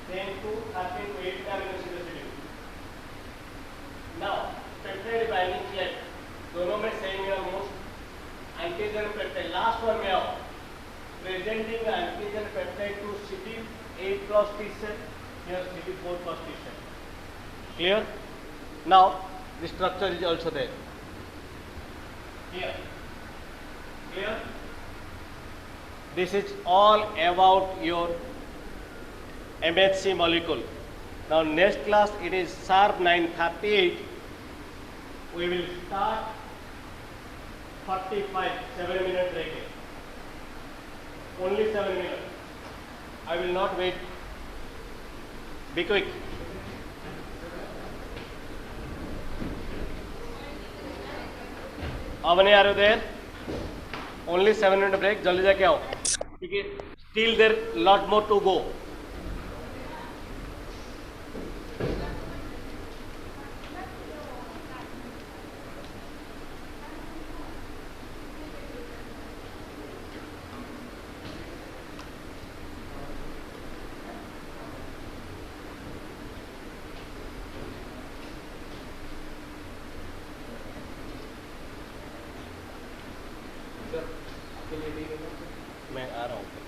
10 to 13 to 8 amino acid residue. Now peptide binding plate दोनों में same है almost, antigen peptide last one में आओ, presenting antigen peptide to CD8+ T cell, here CD4+ T cell. Clear? Now the structure is also there. Here. Clear? This is all about your MHC molecule. Now next class it is sharp 9:38. We will start 45, 7 minute break. Only 7 minutes. I will not wait. Be quick. Avani, are you there? Only 7 minute break. जल्दी जाके आओ. क्योंकि still there lot more to go. मैं आ रहा हूँ.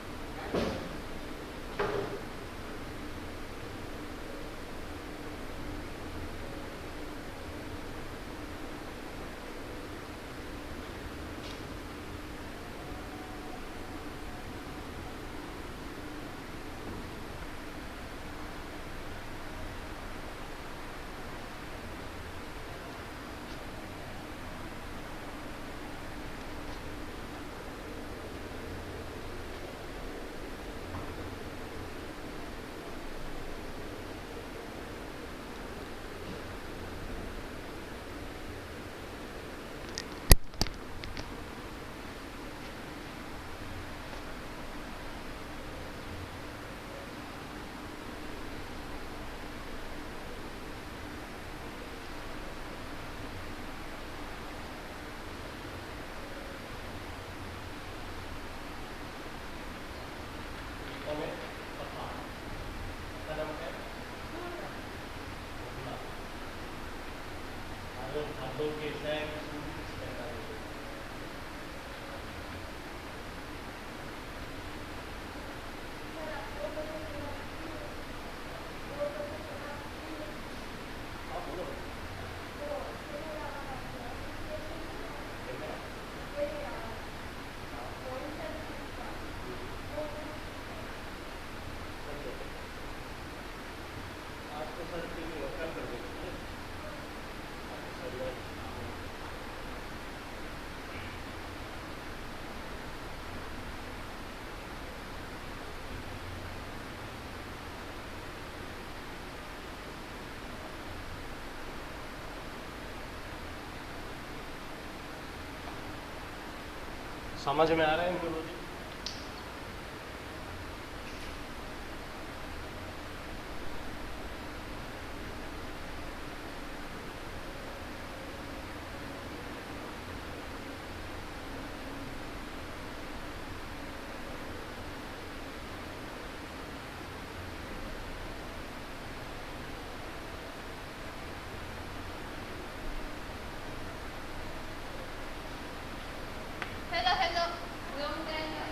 समझ में आ रहा है गुरु जी? Hello, hello. Long time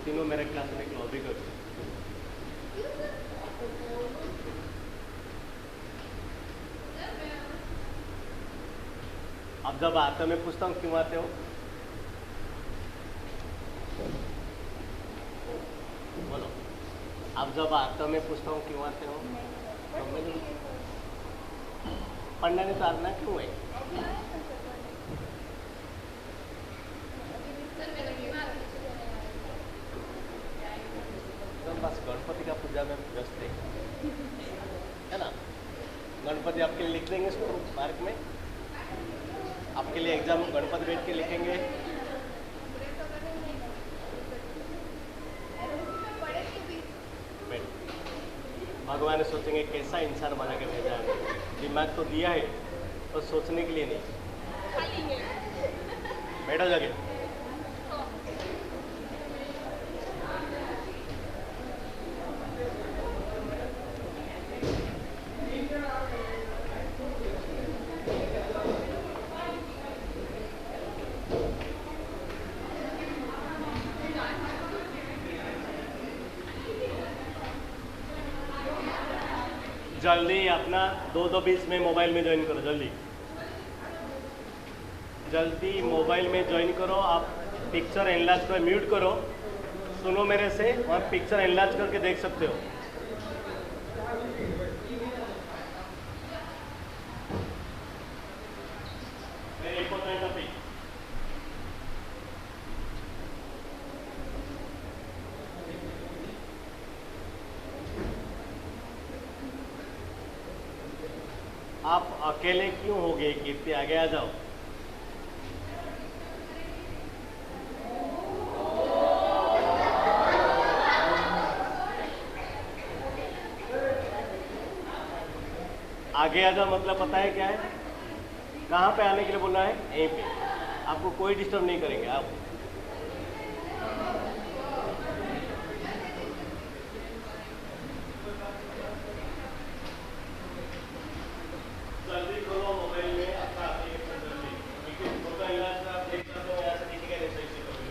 तीनों मेरे क्लास में क्लोज भी कर। अब जब आते हो मैं पूछता हूँ क्यों आते हो, बोलो। अब जब आते हो मैं पूछता हूँ क्यों आते हो, तो मैं पढ़ना नहीं तो आना क्यों है? तो बस गणपति का पूजा में व्यस्त है ना। गणपति आपके लिए लिख देंगे मार्क में, आपके लिए एग्जाम गणपति बैठ के लिखेंगे। भगवान सोचेंगे कैसा इंसान बना के भेजा है, दिमाग तो दिया है और सोचने के लिए नहीं। बैठो जगह। जल्दी अपना 2-2-20 में मोबाइल में ज्वाइन करो, जल्दी जल्दी मोबाइल में ज्वाइन करो। आप पिक्चर एनलार्ज कर म्यूट करो, सुनो मेरे से, और पिक्चर एनलार्ज करके देख सकते हो। Very important topic. आप अकेले क्यों हो गए कीर्ति, आगे आ जाओ। आगे आ जाओ मतलब पता है क्या है, कहाँ पे आने के लिए बोलना है, यहीं पे। आपको कोई डिस्टर्ब नहीं करेंगे। आप जल्दी खोलो मोबाइल में अपना एप्लीकेशन जल्दी, क्योंकि फोटो इलाज का आप देख सकते हो, यहाँ से दिखेगा नहीं सही से कभी।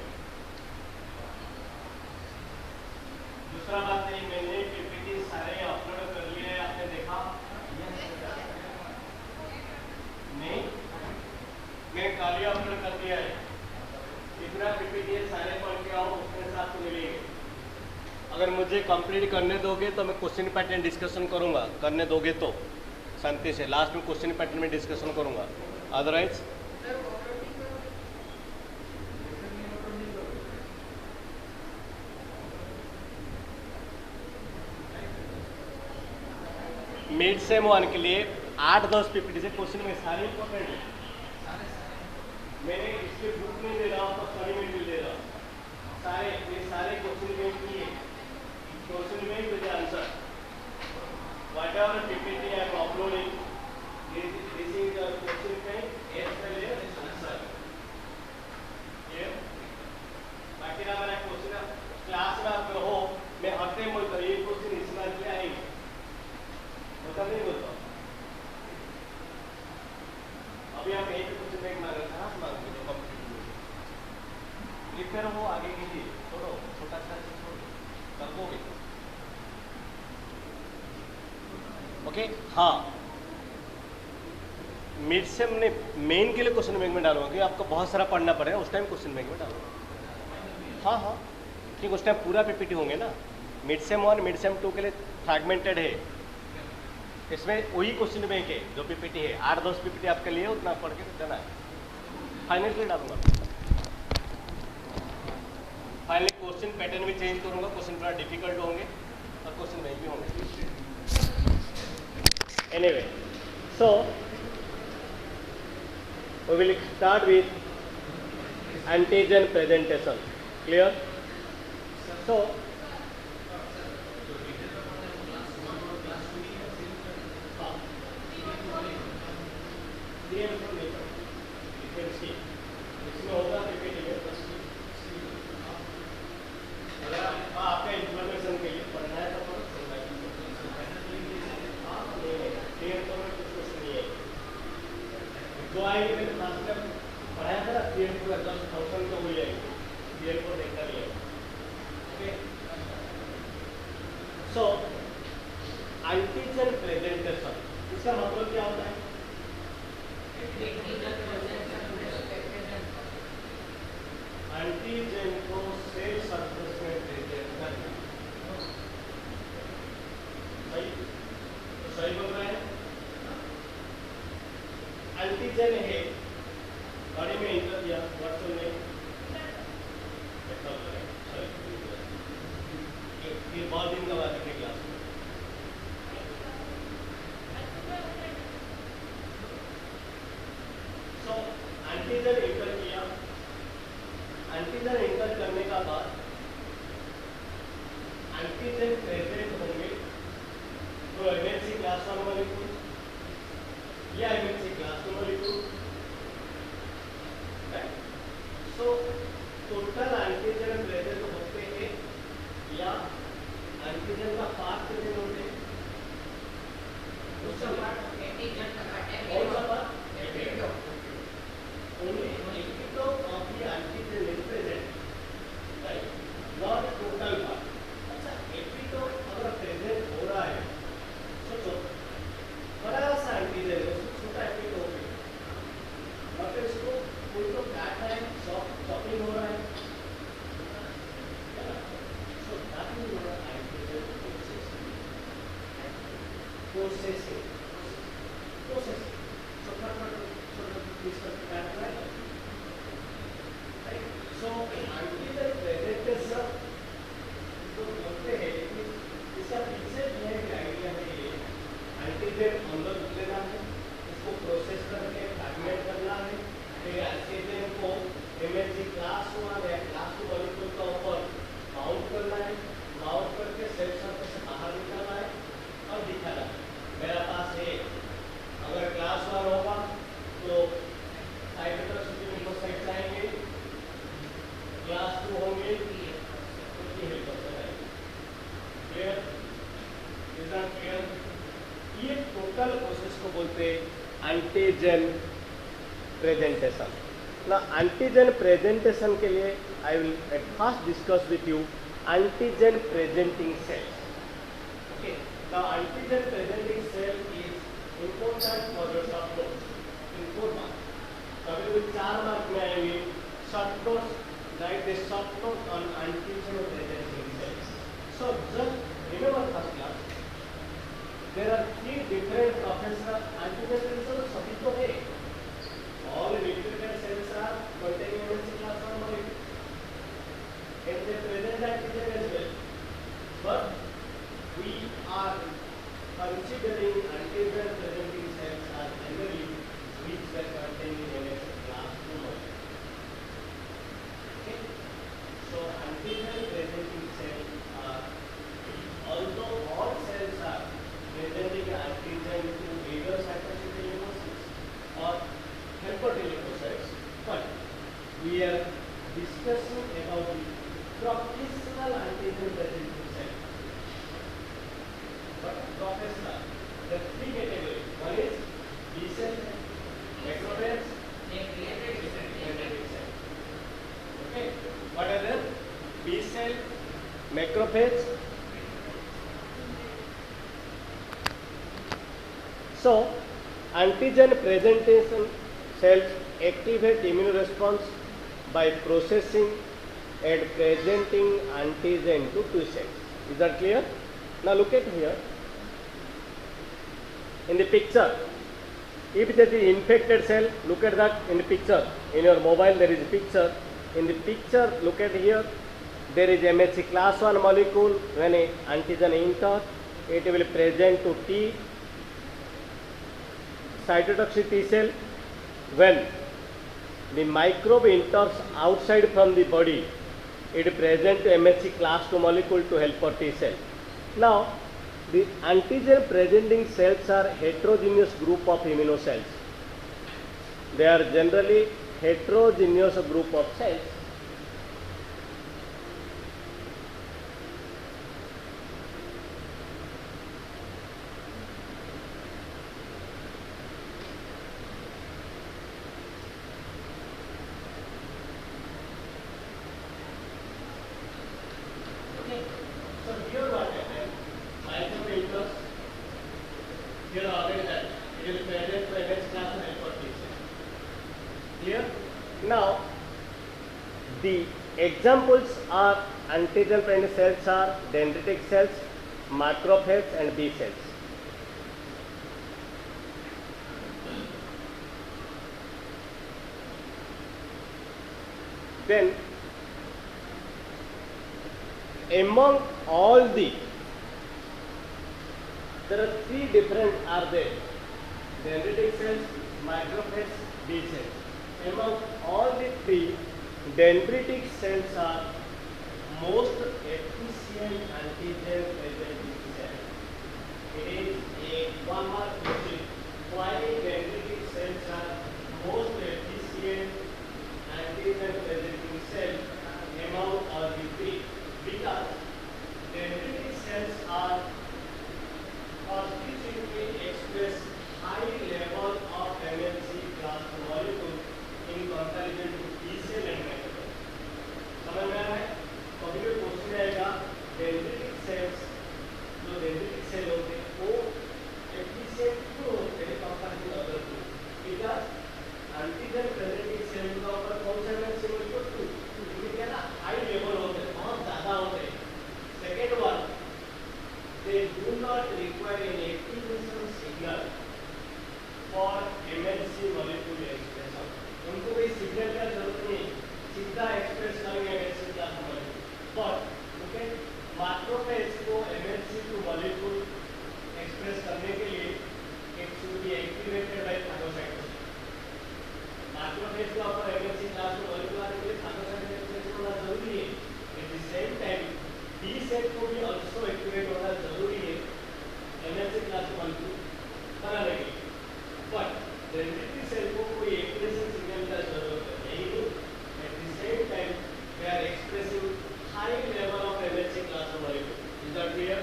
दूसरा बात है, मैंने पीपीटी सारे अपलोड कर लिए हैं, आपने देखा नहीं? मैं कल ही अपलोड कर दिया है। इतना पीपीटी सारे पढ़ के आओ, उसके साथ मिलेंगे। अगर मुझे कंप्लीट करने दोगे तो मैं क्वेश्चन पैटर्न डिस्कशन करूंगा, करने दोगे तो शांति से लास्ट में क्वेश्चन पैटर्न में डिस्कशन करूंगा, अदरवाइज मिड सेम 1 के लिए 8-10 पीपीटी से क्वेश्चन में सारे इंपॉर्टेंट है। मैंने इसके बुक में दे रहा हूँ तो स्टडी में भी दे रहा हूँ, सारे ये सारे क्वेश्चन में किए, क्वेश्चन में with answer, whatever PPT I am uploading, this is the question bank as well as answer. ये बाकी ना मेरा क्वेश्चन क्लास में आप हो, मैं हर टाइम बोलता हूँ ये क्वेश्चन इस बार किया है, मतलब नहीं बोलता। अभी आप एक क्वेश्चन बैंक मांग रहे थे, हाँ मांग लीजिए, प्रिपेयर हो, आगे कीजिए, छोड़ो छोटा सा छोड़ो, कर दोगे। ओके हाँ, मिड सेम ने मेन के लिए क्वेश्चन बैंक में डालूंगा, क्योंकि आपको बहुत सारा पढ़ना पड़ेगा, उस टाइम क्वेश्चन बैंक में डालूंगा। हाँ हाँ, क्योंकि उस टाइम पूरा पीपीटी होंगे ना। मिड सेम 1 मिड सेम 2 के लिए फ्रैगमेंटेड है, इसमें वही क्वेश्चन बैंक है जो पीपीटी है। 8-10 पीपीटी आपके लिए उतना पढ़ के देना है, फाइनल के लिए डालूंगा। फाइनली क्वेश्चन पैटर्न भी चेंज करूंगा, क्वेश्चन थोड़ा डिफिकल्ट होंगे और क्वेश्चन बैंक भी होंगे। Anyway, so we will start with antigen presentation. Clear? So इसमें होगा पीपीटी में अगर आपका इंफॉर्मेशन के लिए पढ़ना है तो जो आएंगे मैंने लास्ट टाइम पढ़ाया था ना, 3 तो 10,000 तो हो जाएंगे, 3 को देखा नहीं है। Okay. So एंटीजन प्रेजेंटेशन इसका मतलब क्या होता है? एंटीजन को सेल सरफेस में प्रेजेंट करना। सही तो सही बोल रहे हैं। एंटीजन है बॉडी में इंटर किया व्हाट्स योर नेम? ये बहुत दिन का बाद है क्लास में। सो एंटीजन इंटर किया, एंटीजन इंटर करने का बाद एंटीजन प्रेजेंट होंगे तो एमएचसी क्लास 1 मॉलिक्यूल या MHC class 2 molecule. So total antigen present होते हैं या एंटीजन का पार्ट प्रेजेंट होते हैं। उसका पार्ट एंटीजन का पार्ट कौन सा part? only epitope of the antigen is present, right? Not total part. अच्छा epitope अगर present हो रहा है, सोचो बड़ा सा एंटीजन है, उसको छोटा epitope है, और फिर इसको कोई तो काट रहा है, चॉपिंग हो रहा है, so that is what antigen processing, छोटा पीस करके काट रहा है, right? So antigen presentation तो बोलते हैं कि इसका पीछे जो है आइडिया है ये एंटीजन अंदर लेना है, इसको प्रोसेस करके फ्रैगमेंट करना है, फिर एंटीजन को एमएचसी क्लास 1 या क्लास 2 मॉलिक्यूल का ऊपर माउंट करना है, माउंट करके सेल सरफेस से बाहर निकालना है और दिखाना है मेरा पास है। अगर क्लास 1 होगा तो साइटोटॉक्सिसिटी लिम्फोसाइट्स आएंगे, क्लास 2 होंगे तो टी हेल्पर आएंगे। क्लियर? Is that clear? ये टोटल प्रोसेस को बोलते हैं एंटीजन प्रेजेंटेशन। ना एंटीजन प्रेजेंटेशन के लिए I will at first discuss with you antigen presenting cells. Okay, the antigen presenting cell is important for your short notes in 4 marks. कभी भी 4 mark में आएंगे short notes, right the short note on antigen presenting cells. So just remember first class there are 3 different professional antigen cells सभी तो है, all replicated cells are containing MHC class 1 molecule and they present antigen as well, but we are considering antigen presenting cells as generally which are containing MHC class 2 molecule. Okay, so antigen presenting cells are, although all cells are presenting antigen to either cytotoxic lymphocytes or helper T lymphocytes, but we are discussing about the professional antigen presenting cells. But professional, there are 3 categories. One is B cell, macrophages, dendritic cell. Okay, what are them? B cell, macrophage. So, antigen presentation cells activate immune response by processing and presenting antigen to T cells. Is that clear? Now look at here. In the picture, if there is infected cell, look at that in the picture. In your mobile there is a picture. In the picture, look at here. There is MHC class 1 molecule. When an antigen enters, it will present to T cytotoxic T cell. When the microbe enters outside from the body, it presents to MHC class 2 molecule to helper T cell. Now, the antigen presenting cells are heterogeneous group of immunocells. They are generally heterogeneous group of cells. The examples are antigen presenting cells are dendritic cells, macrophages and B cells. Then among all there are three different are there: dendritic cells, macrophages, B cells. Among all the three, dendritic cells are most efficient antigen presenting cell. It is a one mark question. Why dendritic cells are most efficient antigen presenting cell among all the three? Because dendritic cells are constitutively express high level of MHC class molecule in comparison to B cell and macrophage. समझ में आ रहा है? कभी भी question आएगा dendritic cells, जो dendritic cell होते हैं वो एफिशिएंट क्यों होते हैं comparative other to? Because antigen presenting cell का ऊपर कौन सा MHC मोलेक्यूल टू ये क्या ना हाई लेवल होते हैं, बहुत ज़्यादा होते हैं. Second one, they do not require an activation signal for MHC molecule expression. उनको कोई सिग्नल का जरूरत नहीं, सीधा एक्सप्रेस करेंगे MHC class molecule. But okay, macrophage को MHC टू मोलेक्यूल एक्सप्रेस करने के लिए it should be activated by phagocytosis. Macrophage का ऊपर MHC क्लास मोलेक्यूल आने के लिए phagocytosis एक्सप्रेस होना जरूरी है. At the same time B cell को भी also एक्टिवेट होना जरूरी है MHC क्लास मोलेक्यूल बनाने के लिए. बट डेंड्रिटिक सेल को कोई एक्सप्रेशन सिग्नल का जरूरत नहीं है. At the same time they are expressing high level of MHC class molecule. Is that clear?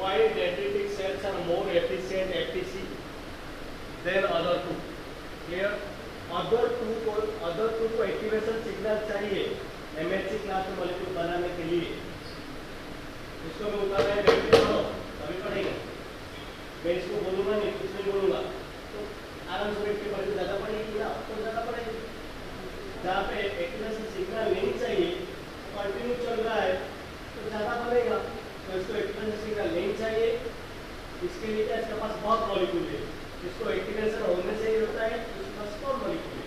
Why dendritic cells are more efficient FTC than other two? Clear? Other two को activation signal चाहिए MHC class molecule बनाने के लिए. इसको मैं ऊपर में बैठ के पढ़ो, अभी पढ़ेंगे. मैं इसको बोलूँगा नहीं, कुछ नहीं बोलूँगा, तो आराम से बैठ के पढ़े. ज़्यादा पढ़ेगी ना तो ज़्यादा पढ़ेगी. जहाँ पे एक्टिवेशन सिग्नल नहीं चाहिए, कंटिन्यू चल रहा है तो ज़्यादा पढ़ेगा. तो इसको एक्टिवेशन सिग्नल नहीं चाहिए, इसके लिए क्या इसके पास बहुत मॉलिक्यूल है. इसको एक्टिवेशन होने से ही होता है, इसके पास कम मॉलिक्यूल है.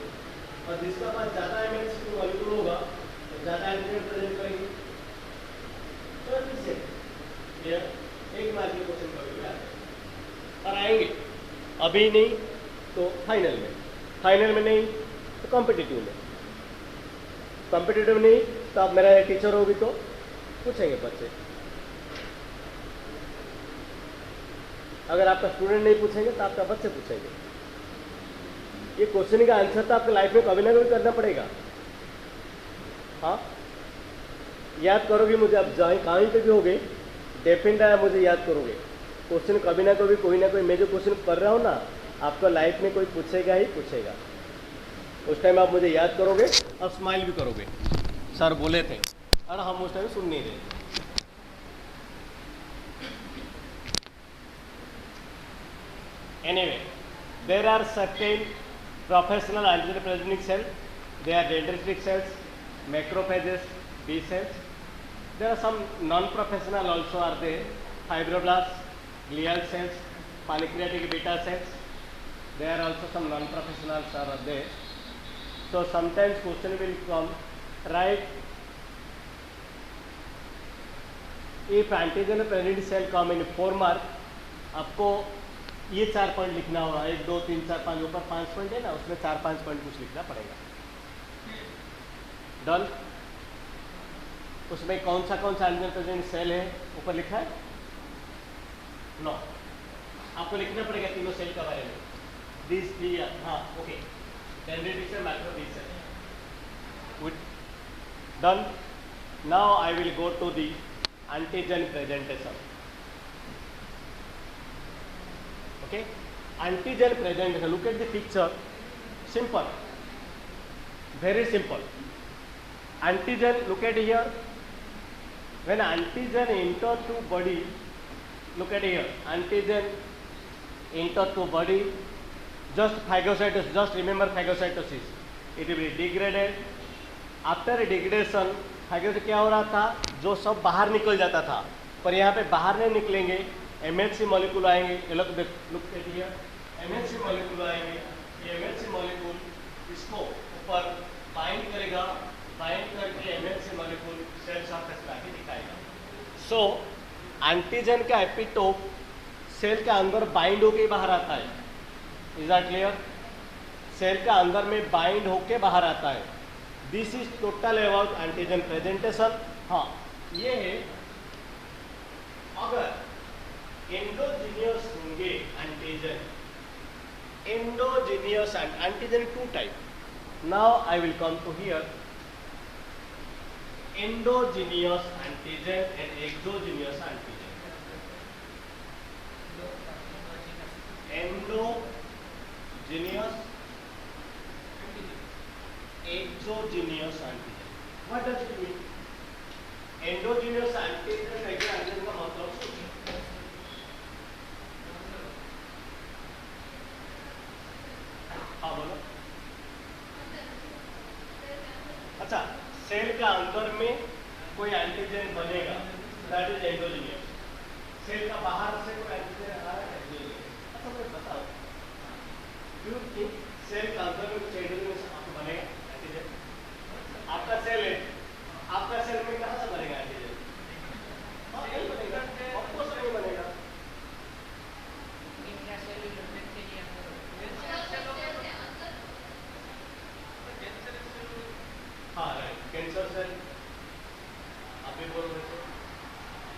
और जिसका पास ज़्यादा MHC मॉलिक्यूल होगा ज़्यादा एंटीजन प्रेजेंट करेंगे. तो इससे ये एक मार्क के क्वेश्चन कभी भी आते हैं और आएंगे. अभी नहीं तो फाइनल में नहीं तो कॉम्पिटिटिव में नहीं तो आप मेरा टीचर होगी तो पूछेंगे बच्चे. अगर आपका स्टूडेंट नहीं पूछेंगे तो आपका बच्चे पूछेंगे. ये क्वेश्चन का आंसर तो आपके लाइफ में कभी ना कभी करना पड़ेगा. हाँ, याद करोगे मुझे. आप जहाँ कहीं पे भी होगे डेफिनेट है मुझे याद करोगे. क्वेश्चन कभी ना कभी कोई ना कोई मैं जो क्वेश्चन कर रहा हूँ ना आपको लाइफ में कोई पूछेगा ही पूछेगा. उस टाइम आप मुझे याद करोगे और स्माइल भी करोगे. सर बोले थे और हम उस टाइम सुन नहीं रहे. Anyway, there are certain professional antigen presenting cells. They are dendritic cells, macrophages, B cells. There are some non-professional also are there. Fibroblasts, glial cells, pancreatic beta cells. There are also some non-professionals are there. So sometimes question will come, right? If antigen presenting cell come in 4 mark, आपको ये 4 point लिखना होगा. 1 2 3 4 5 ऊपर 5 point है ना, उसमें 4-5 point कुछ लिखना पड़ेगा. डन. उसमें कौन सा एंटीजन प्रेजेंट सेल है ऊपर लिखा है? नो. आपको लिखना पड़ेगा तीनों सेल के बारे में. This three. हाँ okay. Dendritic cell, macro, B cell. Good. Done. Now I will go to the antigen presentation. Okay, antigen presentation. Look at the picture. Simple, very simple. Antigen. Look at here. When antigen enter to body, look at here. Antigen enter to body. Just phagocytosis. Just remember phagocytosis. It will be degraded. After degradation fibrosis क्या हो रहा था, जो सब बाहर निकल जाता था, पर यहाँ पे बाहर नहीं निकलेंगे, MHC मॉलिक्यूल आएंगे। ये लोग लुक देखिए, MHC मॉलिक्यूल आएंगे। ये MHC मॉलिक्यूल इसको ऊपर बाइंड करेगा, बाइंड करके MHC मॉलिक्यूल सेल सरफेस पे आके दिखाएगा। सो एंटीजन का एपिटोप सेल के अंदर बाइंड होके बाहर आता है। Is that clear? सेल का अंदर में बाइंड होके बाहर आता है। This is total about antigen presentation. हाँ, ये है अगर एंडोजीनियस होंगे antigen, endogenous antigen to type. Now I will come to here endogenous antigen and exogenous antigen. Endogenous, exogenous antigen. What does it mean? Endogenous antigen antigen का मतलब सोचिए। हाँ बोलो। अच्छा, सेल का अंदर में कोई एंटीजन बनेगा, दैट इज एंडोजीनियस। सेल का बाहर से कोई एंटीजन आ रहा है, एक्सोजीनियस। अच्छा मुझे बताओ, डू यू थिंक सेल का अंदर में कुछ एंडोजीनियस आपको बनेगा एंटीजन? आपका सेल है, आपका सेल में कहाँ से बनेगा एंटीजन? नहीं बनेगा, ऑफकोर्स नहीं बनेगा। हाँ राइट, कैंसर सेल आप भी बोल रहे थे,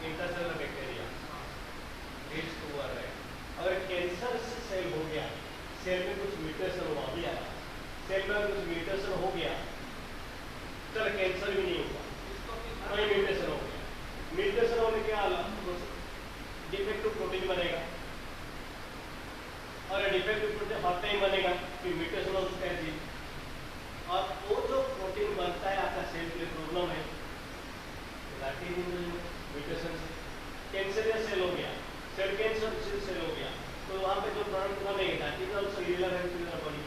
intercellular bacteria, leads to right. अगर कैंसर सेल हो गया, सेल में कुछ म्यूटेशन हुआ भी आया, सेल में कुछ म्यूटेशन हो गया, चलो कैंसर भी नहीं हुआ, कोई म्यूटेशन हो गया, म्यूटेशन होने के बाद डिफेक्टिव प्रोटीन बनेगा, और डिफेक्टिव प्रोटीन हर टाइम बनेगा कि म्यूटेशन हो उसका जी, और वो जो प्रोटीन बनता है आपका सेल के लिए प्रॉब्लम है, म्यूटेशन से कैंसरियस सेल हो गया, सेल कैंसर सेल हो गया, तो वहाँ पे जो प्रोडक्ट बनेगा that is also irrelevant to your body.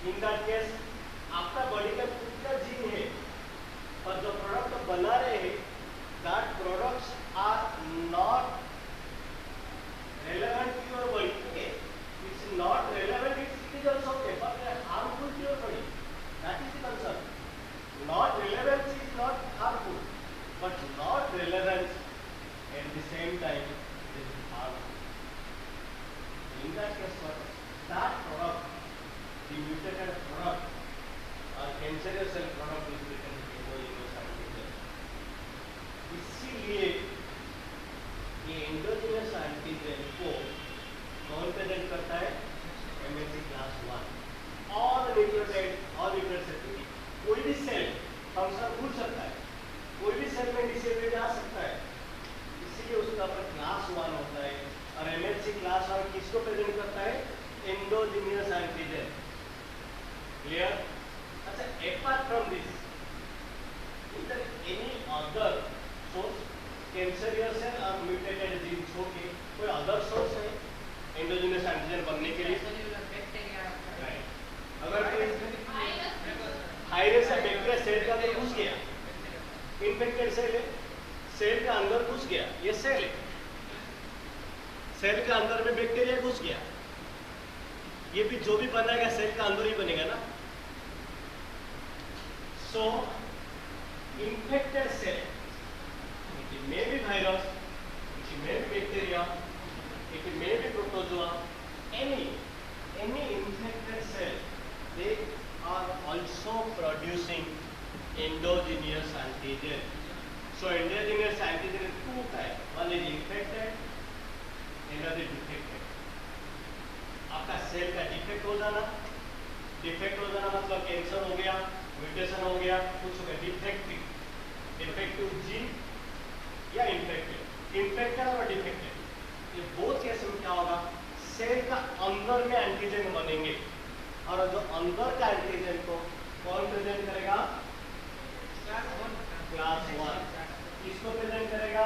In that case आपका बॉडी का खुद का जीन है, और जो प्रोडक्ट बना रहे हैं that products are not relevant to your body. Okay, it's not relevant. It is also okay, but they are harmful to your body. That is the concern. Not relevance is not harmful, but not relevance at the same time is harmful. In that case, what that product, the mutated product or cancerous cell product is written endogenous antigen. इसीलिए ये endogenous antigen को कौन present करता है? MHC class 1। All nucleotide, all nucleotide, कोई भी cell function भूल सकता है, कोई भी सेल में डिसेबिलिटी आ सकता है, इसीलिए उसका पर क्लास 1 होता है। और MHC क्लास 1 किसको प्रेजेंट करता है? Endogenous antigen. क्लियर? अच्छा, apart from this, is there any other source cancerous cell और म्यूटेटेड जीन्स हो के कोई अदर सोर्स है एंडोजीनियस एंटीजन बनने के लिए? राइट। अगर वायरस या बैक्टीरिया सेल के अंदर घुस गया, इन्फेक्टेड सेल है, सेल के अंदर घुस गया, ये सेल है, सेल के अंदर में बैक्टीरिया घुस गया, ये भी जो भी बनेगा सेल के अंदर ही बनेगा ना। So infected cell, it may be virus, it may be bacteria, it may be protozoa, any infected cell, they are also producing endogenous antigen. So endogenous antigen is two types, one is infected, another defected. आपका cell का defect हो जाना, मतलब cancer हो गया, mutation हो गया, कुछ हो गया, डिफेक्टिव जीन या इन्फेक्टेड और डिफेक्टेड, ये बोथ केस में क्या होगा? सेल का अंदर में एंटीजन बनेंगे, और जो अंदर का एंटीजन को कौन प्रेजेंट करेगा? क्लास 1। किसको प्रेजेंट करेगा?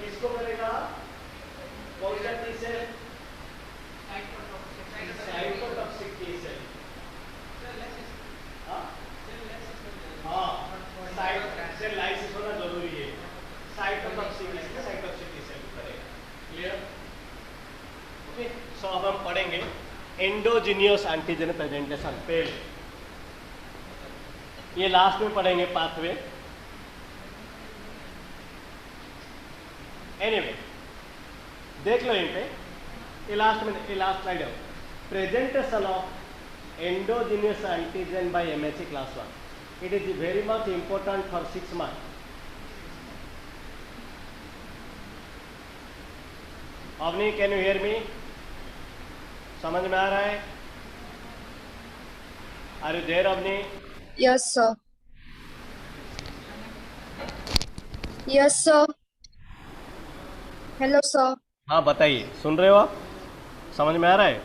किसको करेगा? कौन सा T cell? Endogenous antigen presentation पहले, ये लास्ट में पढ़ेंगे पाथवे। एनीवे देख लो इन पे, ये लास्ट में, ये लास्ट स्लाइड है, presentation of endogenous antigen by MSc class 1। It is very much important for 6 marks. Avni, can you hear me? समझ में आ रहा है? Are you there Avni? Yes, sir. Yes, sir. Hello, sir. हाँ बताइए, सुन रहे हो आप? समझ में आ रहा है?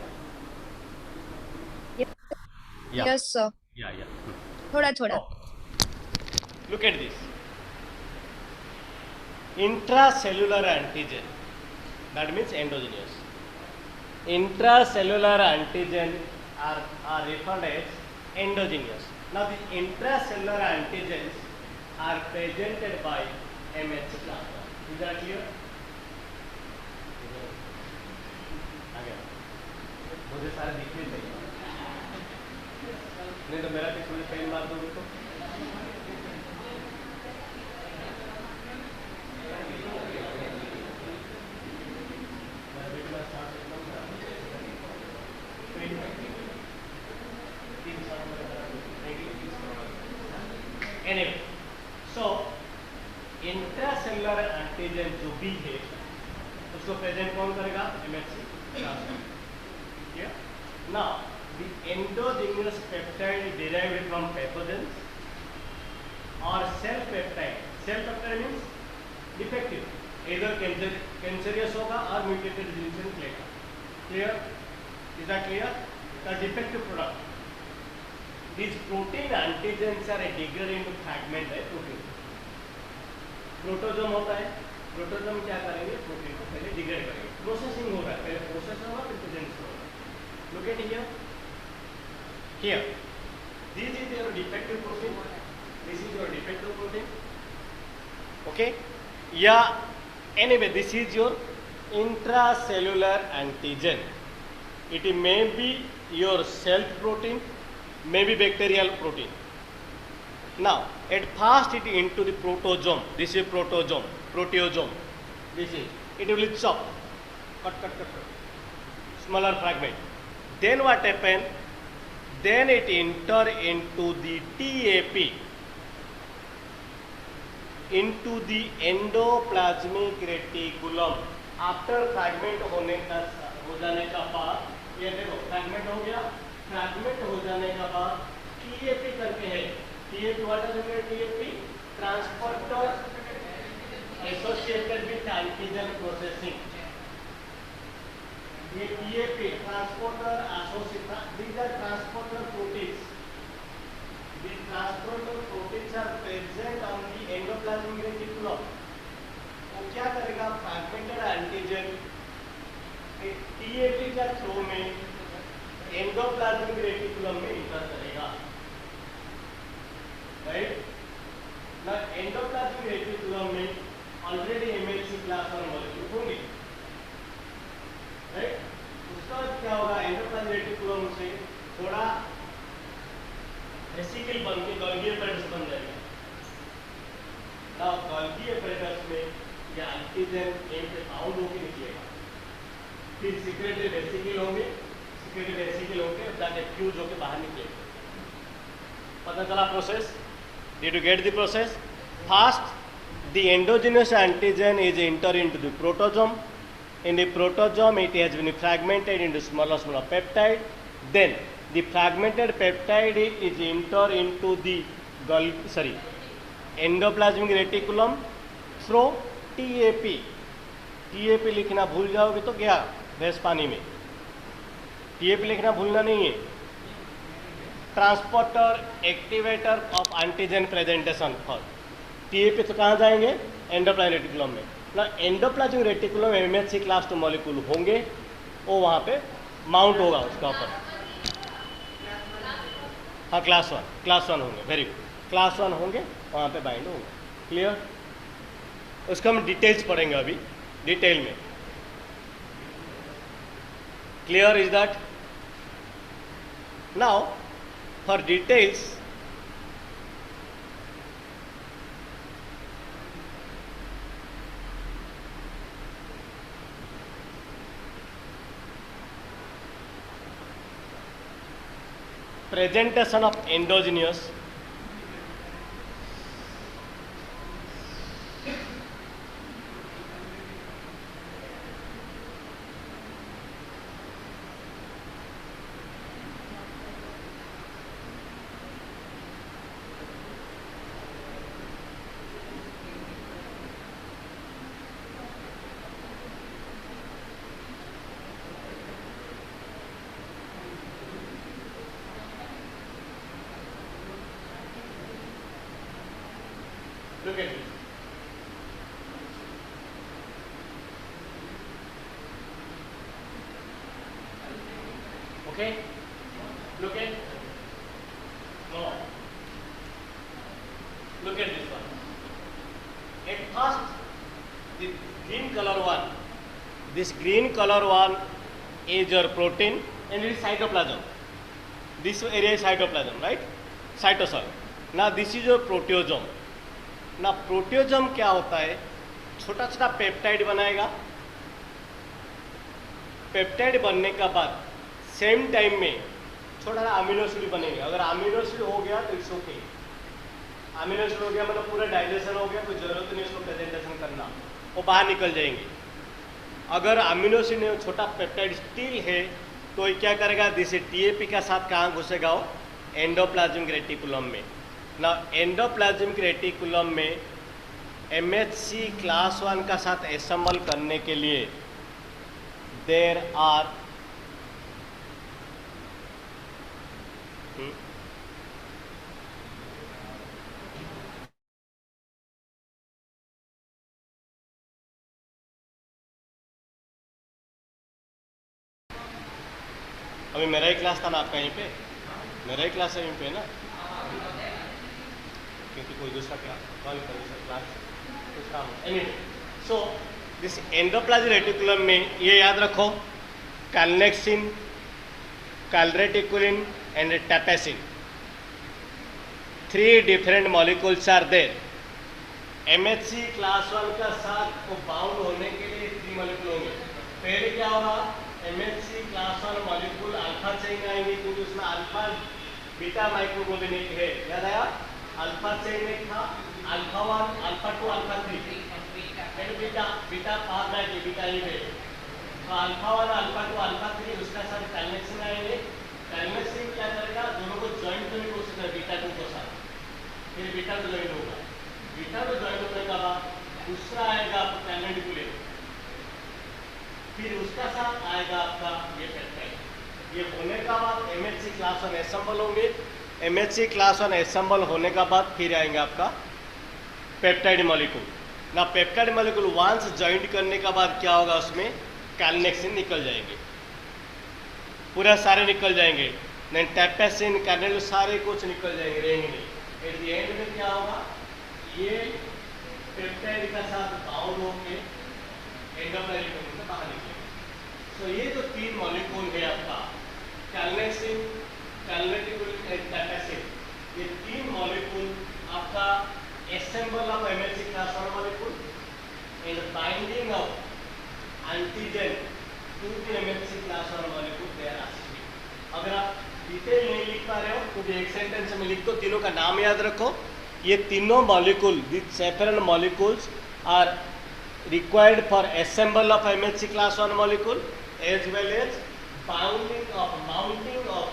Yeah. Yes, sir. Yeah. थोड़ा थोड़ा. Look at this. Intracellular antigen, that means endogenous. Intracellular antigen are referred as endogenous. Now the intracellular antigens are presented by MHC class 1. Is that clear? आगे मुझे सारे दिखने चाहिए, नहीं तो मेरा किसी मुझे पेन मार दोगे तो। Anyway, so इंट्रासेलुलर एंटीजन जो भी है उसको प्रेजेंट कौन करेगा? MHC. Now the endogenous peptide derived from pathogens और cell peptide. Cell peptide means defective, इधर कैंसरियस होगा और म्यूटेटेड जीन से निकलेगा। Clear? Is that clear? The defective product, these protein antigens are divided into fragment है protein. Proteasome होता है, प्रोटोजोम क्या करेंगे? प्रोटीन को पहले डिग्रेड करेंगे, प्रोसेसिंग हो रहा है, पहले प्रोसेस होगा फिर प्रेजेंट होगा। Look at here, this is your defective protein, this is your defective protein, okay? या anyway this is your intracellular antigen. It may be your self protein, maybe bacterial protein. Now at first it into the protosome. This is protosome, proteosome. This is, it will chop, cut, smaller fragment. Then what happen? Then it enter into the TAP, into the endoplasmic reticulum. After fragment हो जाने का बाद, ये देखो fragment हो गया, fragment हो जाने का बाद टीएपी करके है। TAP what is TAP? Transporter associated with antigen processing. ये TAP transporter associated, these are transporter proteins. The transporter proteins are present on the endoplasmic reticulum. वो क्या करेगा? फ्रैगमेंटेड एंटीजन टीएपी का थ्रू में एंडोप्लाज्मिक रेटिकुलम में inter करेगा, right? ना endoplasmic reticulum में ऑलरेडी एमएचसी क्लास 1 मॉलिक्यूल होंगे, राइट? उसका क्या होगा? एंडोप्लाज्मिक रेटिकुलम से थोड़ा वेसिकल बन के गोल्गी एपैरेटस बन जाएगा। ना गोल्गी एपैरेटस में या एंटीजन एम पे बाउंड होकर निकलेगा, फिर सीक्रेटरी वेसिकल होंगे, वेसिकल होके जाके फ्यूज होके बाहर निकले। पता चला process? Did you get the process? First, the endogenous antigen is enter into the protosome. In the protosome, it has been fragmented into smaller peptide. Then, the fragmented peptide is enter into the endoplasmic reticulum through TAP. TAP लिखना भूल जाओगे तो गया भैंस पानी में। TAP लिखना भूलना नहीं है। Transporter activator of antigen presentation for TAP तो कहाँ जाएंगे? एंडोप्लाज्मिक रेटिकुलम में। ना एंडोप्लाज्मिक रेटिकुलम में एमएचसी क्लास 2 मॉलिक्यूल होंगे, वो वहाँ पे माउंट होगा उसका ऊपर। हाँ क्लास 1 होंगे, वेरी गुड, क्लास 1 होंगे, वहाँ पे बाइंड होंगे। क्लियर? उसका हम डिटेल्स पढ़ेंगे अभी डिटेल में। Clear is that? Now, for details, presentation of endogenous, look at this. Okay, look at, no, look at this one. At first, the green color one, this green color one is your protein and it is cytoplasm. This area is cytoplasm, right? Cytosol. Now this is your proteasome. ना प्रोटियोजम क्या होता है, छोटा छोटा peptide बनाएगा, peptide बनने का बाद सेम टाइम में छोटा सा अमीनो एसिड बनेंगे. अगर अमीनो एसिड हो गया तो इट्स ओके, अमीनो एसिड हो गया मतलब पूरा डाइजेशन हो गया, कोई जरूरत नहीं उसको प्रेजेंटेशन करना, वो बाहर निकल जाएंगे. अगर अमीनो एसिड में छोटा पेप्टाइड स्टिल है तो ये क्या करेगा, जैसे टीएपी का साथ कहाँ घुसेगा, वो एंडोप्लाज्मिक रेटिकुलम में. ना एंडोप्लाज्मिक रेटिकुलम में MHC क्लास 1 का साथ असेंबल करने के लिए देर आर अभी मेरा ही क्लास था ना आपका, यहीं पे मेरा ही क्लास है यहीं पे ना, क्योंकि कोई दूसरा क्लास दूसरा. Anyway, so this endoplasmic reticulum में ये याद रखो, calnexin, calreticulin and tapasin, 3 different molecules are there. MHC class 1 का साथ वो बाउंड होने के लिए 3 मॉलिक्यूल होंगे. पहले क्या होगा, MHC class 1 molecule alpha chain आएंगे क्योंकि उसमें अल्फा बीटा माइक्रोग्लोबिनेट है, याद आया, अल्फा चेन एक था, alpha 1, alpha 2, alpha 3 and beta, beta पार ना कि बीटा ही है. तो अल्फा 1, अल्फा 2, अल्फा 3 उसका साथ कैलनेक्सिन आएंगे. कैलनेक्सिन क्या करेगा, दोनों को ज्वाइन करने की कोशिश करेगा बीटा 2 के साथ, फिर बीटा 2 ज्वाइन होगा. बीटा 2 ज्वाइन होने का बाद दूसरा आएगा आपका कैलरेटिकुलिन, फिर उसका साथ आएगा आपका ये पेप्टाइड. ये होने का बाद MHC क्लास 1 असेंबल होंगे. MHC क्लास 1 असेंबल होने का बाद फिर आएंगे आपका पेप्टाइड मॉलिक्यूल. ना पेप्टाइड मॉलिक्यूल वंस ज्वाइंट करने का बाद क्या होगा, उसमें कैलनेक्सिन निकल जाएंगे, पूरा सारे निकल जाएंगे. देन टैपेसिन, कैलनेल सारे कुछ निकल जाएंगे, रहेंगे नहीं. एट द एंड में क्या होगा, ये पेप्टाइड का साथ बाउंड होके एंडोप्लाज्मिक रेटिकुलम से बाहर निकलेंगे. सो ये जो 3 मॉलिक्यूल है आपका, कैलनेक्सिन, कैलरेटिकुलिन एंड टैपेसिन, ये 3 मॉलिक्यूल आपका assemble of MHC class 1 molecule and binding of antigen to the MHC class 1 molecule they are acidic. अगर आप डिटेल नहीं लिख पा रहे हो तो एक सेंटेंस में लिख दो, तीनों का नाम याद रखो. ये तीनों molecule, this separate molecules are required for assemble of MHC class 1 molecule as well as mounting of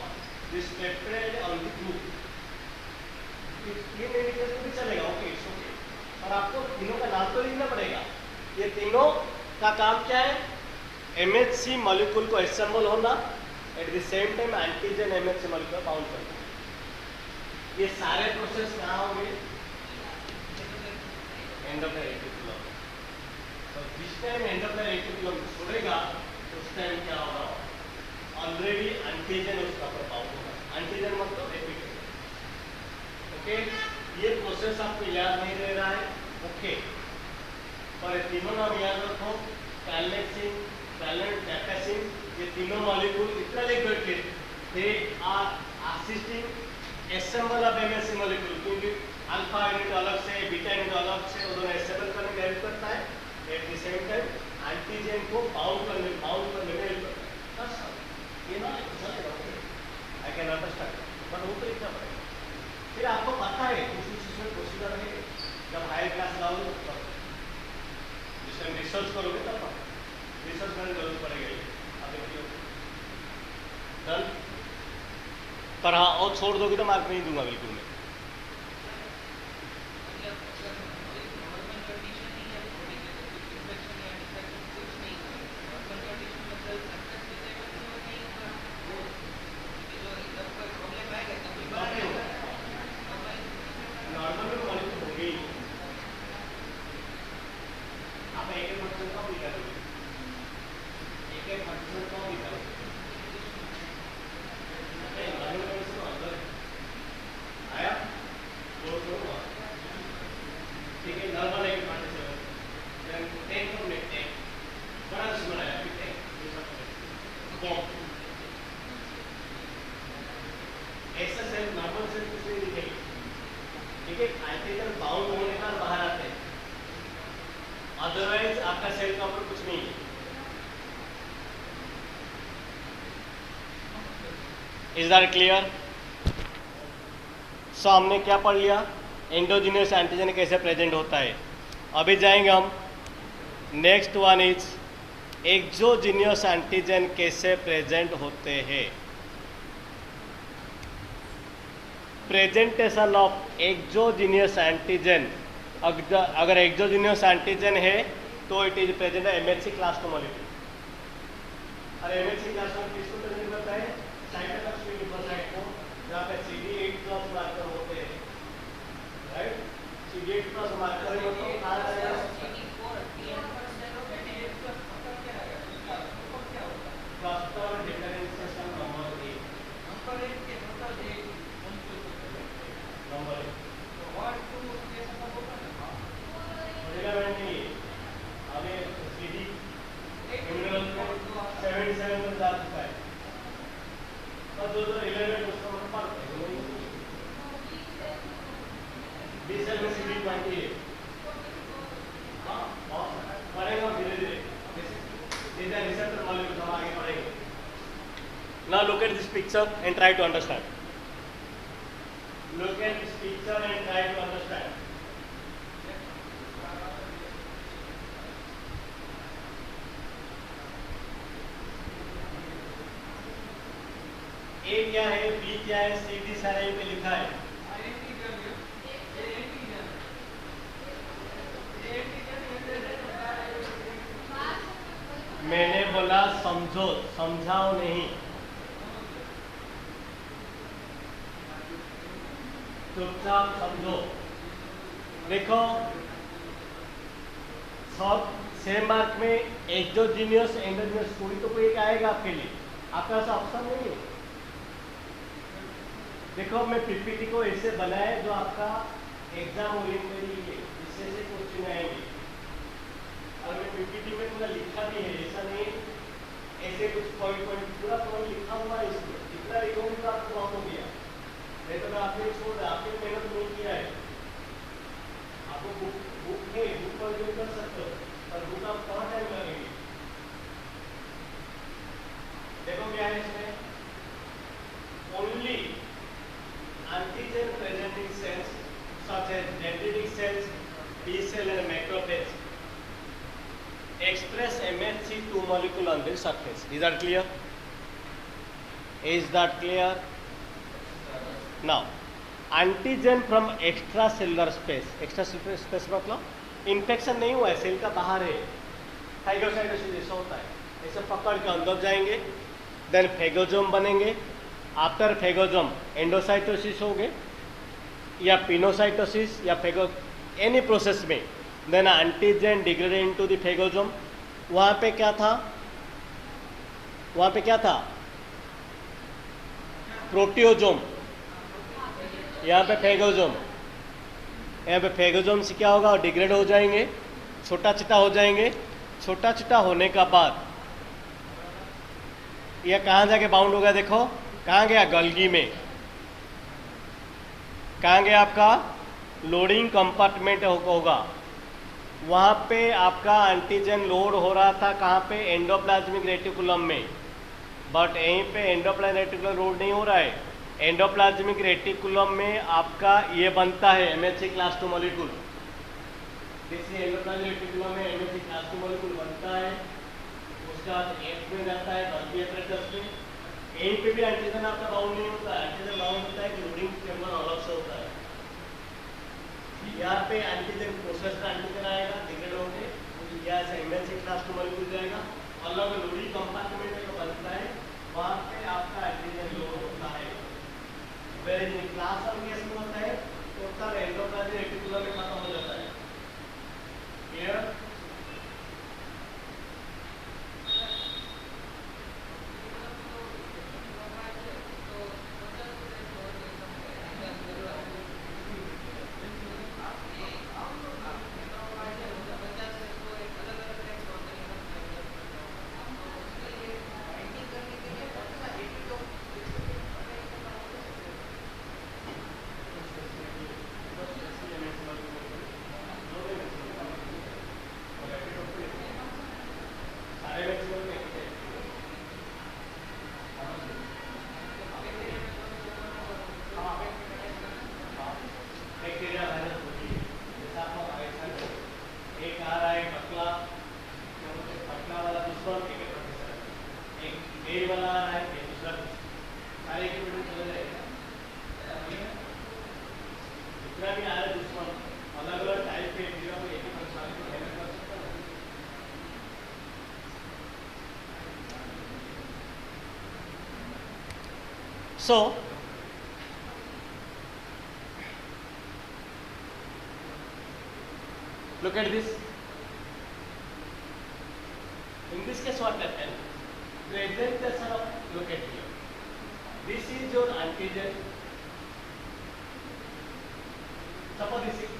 this peptide on the group. ये नहीं लिखे तो भी चलेगा, ओके, इट्स ओके, और आपको तीनों का नाम तो लिखना पड़ेगा. ये तीनों का काम क्या है, MHC मॉलिक्यूल को असेंबल होना, eight the same time antigen MHC molecule bound करना. ये सारे प्रोसेस कहाँ होंगे, एंडोप्लाज्मिक रेटिकुलम. तो जिस टाइम एंडोप्लाज्मिक रेटिकुलम छोड़ेगा उस टाइम क्या होगा, ऑलरेडी एंटीजन उसका प्रभाव होगा. एंटीजन मतलब एपिटोप. ओके, ये प्रोसेस आपको याद नहीं रह रहा है, ओके, पर तीनों नाम याद रखो, कैलनेक्सिन, कैलरेटिकुलिन, टैपेसिन, ये तीनों मॉलिक्यूल इतना लिख करके they are assisting assemble of MSC molecule, क्योंकि अल्फा यूनिट अलग से बीटा यूनिट अलग से वो दोनों एसेंबल करने में हेल्प करता है, at the same time antigen को बाउंड करने में हेल्प करता है। ये ना आई कैन अंडरस्टैंड, बट वो तो इतना पड़ेगा। फिर आपको पता है किसी चीज में प्रोसीजर है, जब हायर क्लास लाओगे तब जिस टाइम रिसर्च करोगे तब रिसर्च करने की जरूरत पड़ेगी। डन, पर हाँ और छोड़ दोगे तो मार्क नहीं दूंगा बिल्कुल मैं। ऐसा सेल नॉर्मल सेल कुछ नहीं दिखेगी, ठीक है, एंटीजन बाउंड होने पर बाहर आते हैं, अदरवाइज आपका सेल का ऊपर कुछ नहीं है। Is that clear? सो हमने क्या पढ़ लिया, एंडोजीनियस एंटीजन कैसे प्रेजेंट होता है। अभी जाएंगे हम next one is exogenous antigen कैसे प्रेजेंट होते हैं। प्रेजेंटेशन ऑफ एक्सोजीनियस एंटीजन, अगर एक्सोजीनियस एंटीजन है तो it is present MHC class 2 molecule. और एमएचसी क्लास 1 किसको प्रेजेंट करता है, साइटोटॉक्सिक लिपोसाइट को, जहाँ पे CD8+ मार्कर होते हैं, राइट। CD8+ मार्कर है तो कहाँ जाएगा, cluster differentiation number 1, Now look at this picture and try to understand. Look at this picture and try to understand. A क्या है, B क्या है, C D सारा यहीं पे लिखा है। मैंने बोला समझो, समझाओ नहीं, चुपचाप समझो। देखो सब सेम मार्क में एक्सोजीनियस एंडोजीनियस कोई तो कोई एक आएगा आपके लिए, आपका ऐसा ऑप्शन नहीं है। देखो मैं पीपीटी को ऐसे बनाया जो आपका एग्जाम ओरिएंटेड ही है, इससे से क्वेश्चन आएंगे, और मैं पीपीटी में पूरा लिखा भी है, ऐसा नहीं ऐसे कुछ पॉइंट पूरा पॉइंट लिखा हुआ है इसमें, इतना लिखूंगी तो आपको बहुत हो गया, नहीं तो मैं आपने छोड़ दिया, आपने मेहनत नहीं किया है। आपको बुक है, बुक पर यूज कर सकते हो, पर बुक आप कहाँ टाइम लगेगी। देखो क्या है इसमें, only antigen presenting cells such as dendritic cells, B cell and macrophage express MHC2 molecule on the surface. Is that clear? Is that clear? Now, antigen from extracellular space. Extracellular space मतलब infection नहीं हुआ है, cell का बाहर है, phagocytosis ऐसा होता है, ऐसे पकड़ के अंदर जाएंगे, देन फेगोजोम बनेंगे, आफ्टर फेगोजोम एंडोसाइटोसिस हो गए या पिनोसाइटोसिस या फेगो एनी प्रोसेस में, then antigen degrade into the phagosome. वहाँ पे क्या था, वहाँ पे क्या था, प्रोटियोजोम, यहाँ पे फेगोजोम, यहाँ पे फेगोजोम से क्या होगा, डिग्रेड हो जाएंगे, छोटा चिटा हो जाएंगे, छोटा चिटा होने का बाद यह कहाँ जाके बाउंड होगा, देखो कहाँ गया, गल्गी में, कहाँ गया आपका लोडिंग कंपार्टमेंट होगा, वहाँ पे आपका एंटीजन लोड हो रहा था कहाँ पे एंडोप्लाज्मिक रेटिकुलम में, बट यहीं पे एंडोप्लाज्मिक रेटिकुलम लोड नहीं हो रहा है। एंडोप्लाज्मिक रेटिकुलम में आपका ये बनता है MHC क्लास 2 मॉलिक्यूल, जैसे एंडोप्लाज्मिक रेटिकुलम में MHC क्लास 2 मॉलिक्यूल बनता है, उसके बाद F में जाता है बल्बी एपरेटस में, यहीं पे भी एंटीजन आपका बाउंड नहीं होता है, एंटीजन बाउंड होता है कि लोडिंग चेंबर अलग से होता है। यहाँ पे एंटीजन प्रोसेस का एंटीजन आएगा डिग्रेड होके, यहाँ से MHC क्लास 2 मॉलिक्यूल जाएगा, अलग लोडिंग कंपार्टमेंट में जो बनता है वहाँ पे आपका एंटीजन लोड होता है। वेरी क्लास 1 केस में होता है टोटल एंडोप्लाज्मिक रेटिकुलम में खत्म हो जाता है। Clear? So look at this. In this case, what happened? Presentation of, look at here. This is your antigen. Suppose this is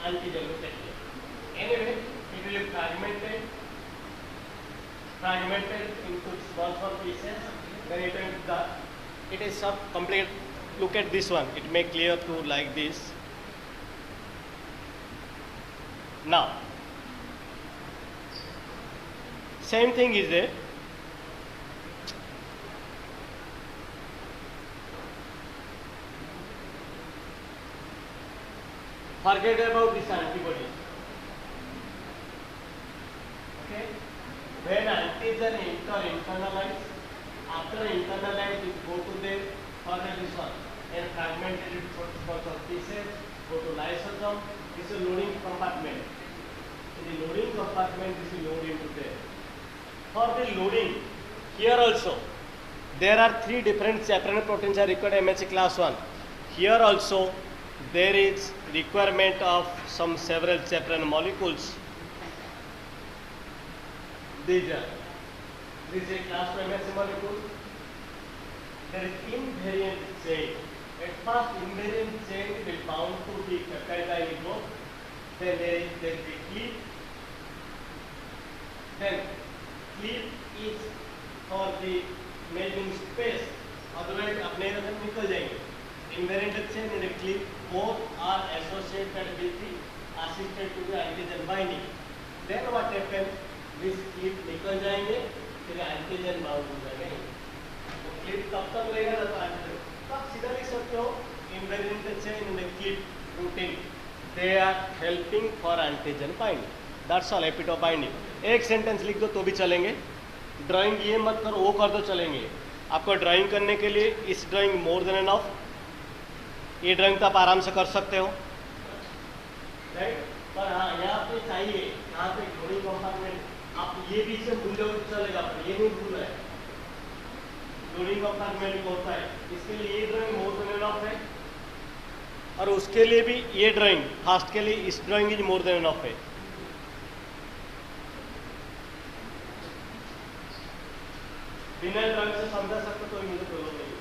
antigen. Look at here. Anyway, it will be fragmented into small pieces. Then it is sub complete. Look at this one. It may clear to like this. Now, same thing is there. Forget about this antibody. Okay. When antigen internalize, after internalize, it go to the further this one and fragmented into small pieces. Go to lysosome. This is loading compartment. In the loading compartment, this is load into there. For the loading, here also, there are 3 different chaperone proteins are required MHC class 1. Here also, there is requirement of some several chaperone molecules. These are, this is a class 2 MHC molecule. There is invariant chain. At first, invariant chain will bound to the peptide group. Then there is the clip. Then clip is for the measuring space. Otherwise, अपने रंग निकल जाएंगे. Invariant chain and a clip both are associated with the assisted to the antigen binding. Then what happens? This clip निकल जाएंगे, फिर antigen bound हो जाएंगे. तो clip तब तक रहेगा ना तो antigen. तब सीधा लिख सकते हो invariant chain and a clip protein. They are helping for antigen binding. That's all epitope binding. एक सेंटेंस लिख दो तो भी चलेंगे. ड्राइंग ये मत करो वो कर दो चलेंगे. आपको ड्राइंग करने के लिए इस ड्राइंग मोर देन एनफ. ये ड्राइंग तो आप आराम से कर सकते हो, राइट. पर हाँ यहाँ पे चाहिए, यहाँ पे लोडिंग कंपार्टमेंट आप ये बीच में भूल जाओगे तो चलेगा, पर ये नहीं भूल रहा है. लोडिंग कंपार्टमेंट को होता है, इसके लिए ये ड्राइंग मोर देन एनफ है और उसके लिए भी ये ड्राइंग फास्ट के लिए इस drawing is more than enough है. बिना ड्राइंग से समझा सकते तो मुझे बोलो नहीं.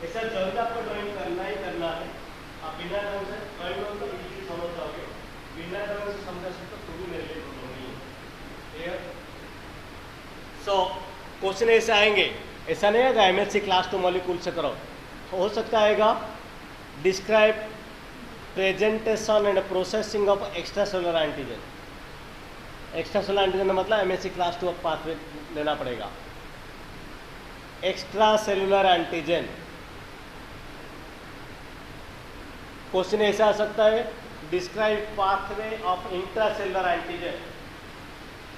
ऐसा जरूर आपको ड्राइंग करना ही करना है. आप बिना ड्राइंग से ड्राइंग को इजीली समझ जाओगे, बिना ड्राइंग से समझा सकते तो भी मेरे लिए बोलो नहीं. क्लियर? सो क्वेश्चन ऐसे आएंगे, ऐसा नहीं आएगा MHC क्लास 2 मॉलिक्यूल से करो. हो सकता आएगा describe presentation and processing of extra cellular antigen. Extra cellular antigen मतलब एमएससी क्लास 2 पाथवे लेना पड़ेगा। एक्स्ट्रा सेलुलर एंटीजन क्वेश्चन ऐसा आ सकता है, describe pathway of intra cellular antigen,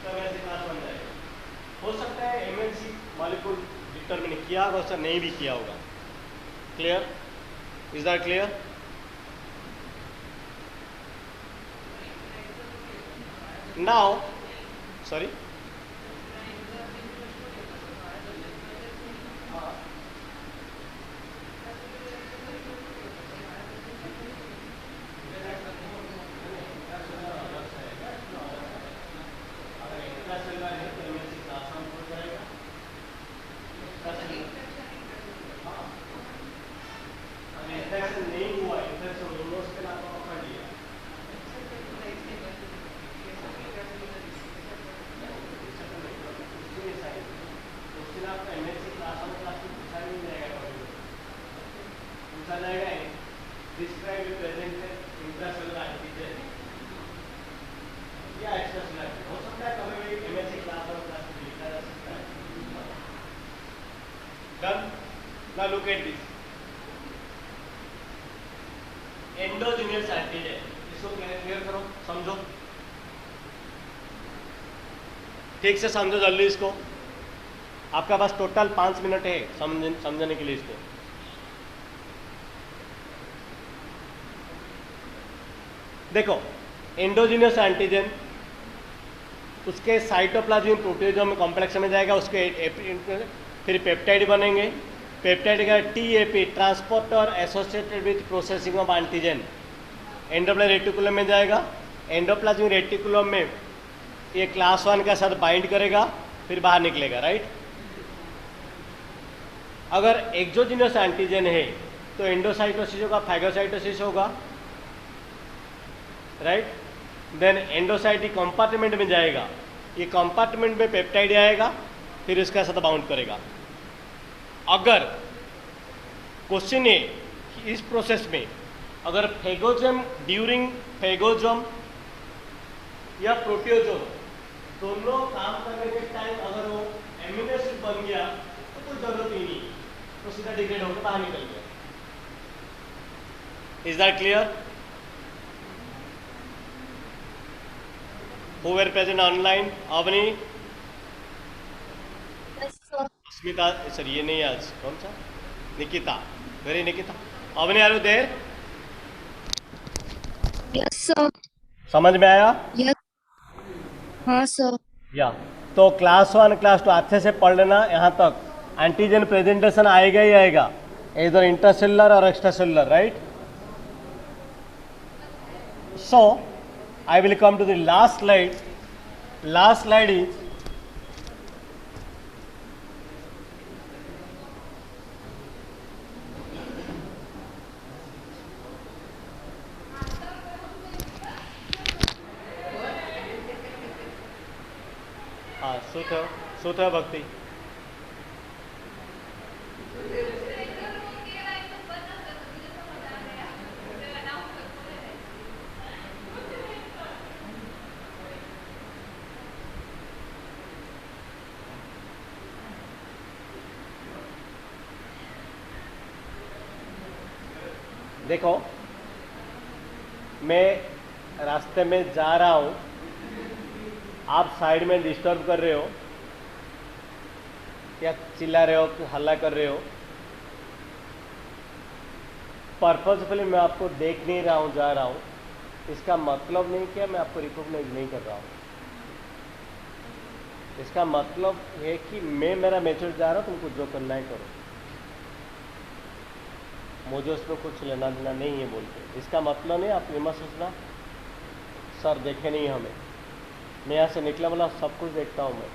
तो एमएससी क्लास बन जाएगा। हो सकता है एमएससी मॉलिक्यूल डिटरमिन किया होगा, उसका नहीं भी किया होगा। Clear? Is that clear? Now sorry, now look at this endogenous antigen. इसको क्लियर करो, समझो, ठीक से समझो जल्दी इसको। आपका पास टोटल 5 मिनट है समझने के लिए इसको। देखो एंडोजीनियस एंटीजन उसके साइटोप्लाज्मिक प्रोटियोजोम कॉम्प्लेक्स में जाएगा, उसके फिर पेप्टाइड बनेंगे। पेप्टाइड का TAP transporter associated with processing of antigen endoplasmic reticulum में जाएगा। एंडोप्लाज्मिक रेटिकुलम में ये क्लास 1 के साथ बाइंड करेगा, फिर बाहर निकलेगा, राइट। अगर एक्सोजीनियस एंटीजन है तो एंडोसाइटोसिस होगा, फैगोसाइटोसिस होगा, राइट। देन एंडोसाइटिक कंपार्टमेंट में जाएगा, ये कंपार्टमेंट में पेप्टाइड आएगा, फिर इसके साथ बाउंड करेगा। अगर क्वेश्चन है कि इस प्रोसेस में अगर फेगोजम ड्यूरिंग फेगोजम या प्रोटियोजोम दोनों काम करने के टाइम अगर वो एमिनो एसिड बन गया तो कोई जरूरत ही नहीं, तो सीधा डिग्रेड होकर बाहर निकल गया। Is that clear? Who were present online? Avani, Yes, sir. Smita, sir ये नहीं आज, कौन सा? Nikita, very Nikita. Avani, are you there? Yes, sir. समझ में आया? Yes. हाँ सर। या तो क्लास 1 क्लास 2 अच्छे से पढ़ लेना यहाँ तक। एंटीजन प्रेजेंटेशन आएगा ही आएगा, इधर इंट्रासेलुलर और extracellular, right. So I will come to the last slide. Last slide is सुथ भक्ति। देखो मैं रास्ते में जा रहा हूँ, आप साइड में डिस्टर्ब कर रहे हो या चिल्ला रहे हो, हल्ला कर रहे हो। पर्पजफुली मैं आपको देख नहीं रहा हूँ, जा रहा हूँ, इसका मतलब नहीं कि मैं आपको रिकॉग्नाइज नहीं कर रहा हूँ। इसका मतलब है कि मैं मेरा मैसेज जा रहा हूँ, तुमको जो करना है करो, मुझे उसमें कुछ लेना देना नहीं है बोल के। इसका मतलब नहीं आप ये मत सोचना सर देखे नहीं हमें, मैं यहाँ से निकला वाला सब कुछ देखता हूँ मैं,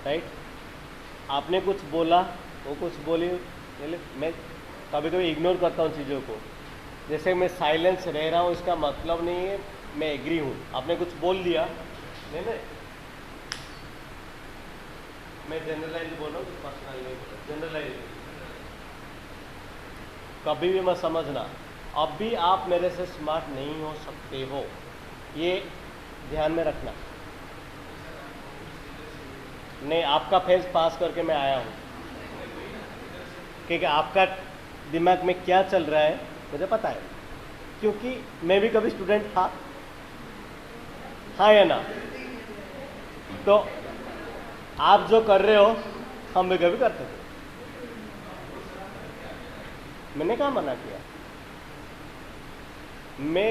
राइट। आपने कुछ बोला, वो कुछ बोली, मैं कभी कभी इग्नोर करता हूँ चीज़ों को। जैसे मैं साइलेंस रह रहा हूँ इसका मतलब नहीं है मैं एग्री हूँ। आपने कुछ बोल दिया, नहीं नहीं, मैं जनरलाइज बोल रहा हूँ, पर्सनल नहीं बोल रहा, जनरलाइज। कभी भी मत समझना, अब भी आप मेरे से स्मार्ट नहीं हो सकते हो, ये ध्यान में रखना। नहीं, आपका फेज पास करके मैं आया हूँ, क्योंकि आपका दिमाग में क्या चल रहा है मुझे पता है, क्योंकि मैं भी कभी स्टूडेंट था, हाँ या ना? तो आप जो कर रहे हो हम भी कभी करते थे, मैंने कहा मना किया। मैं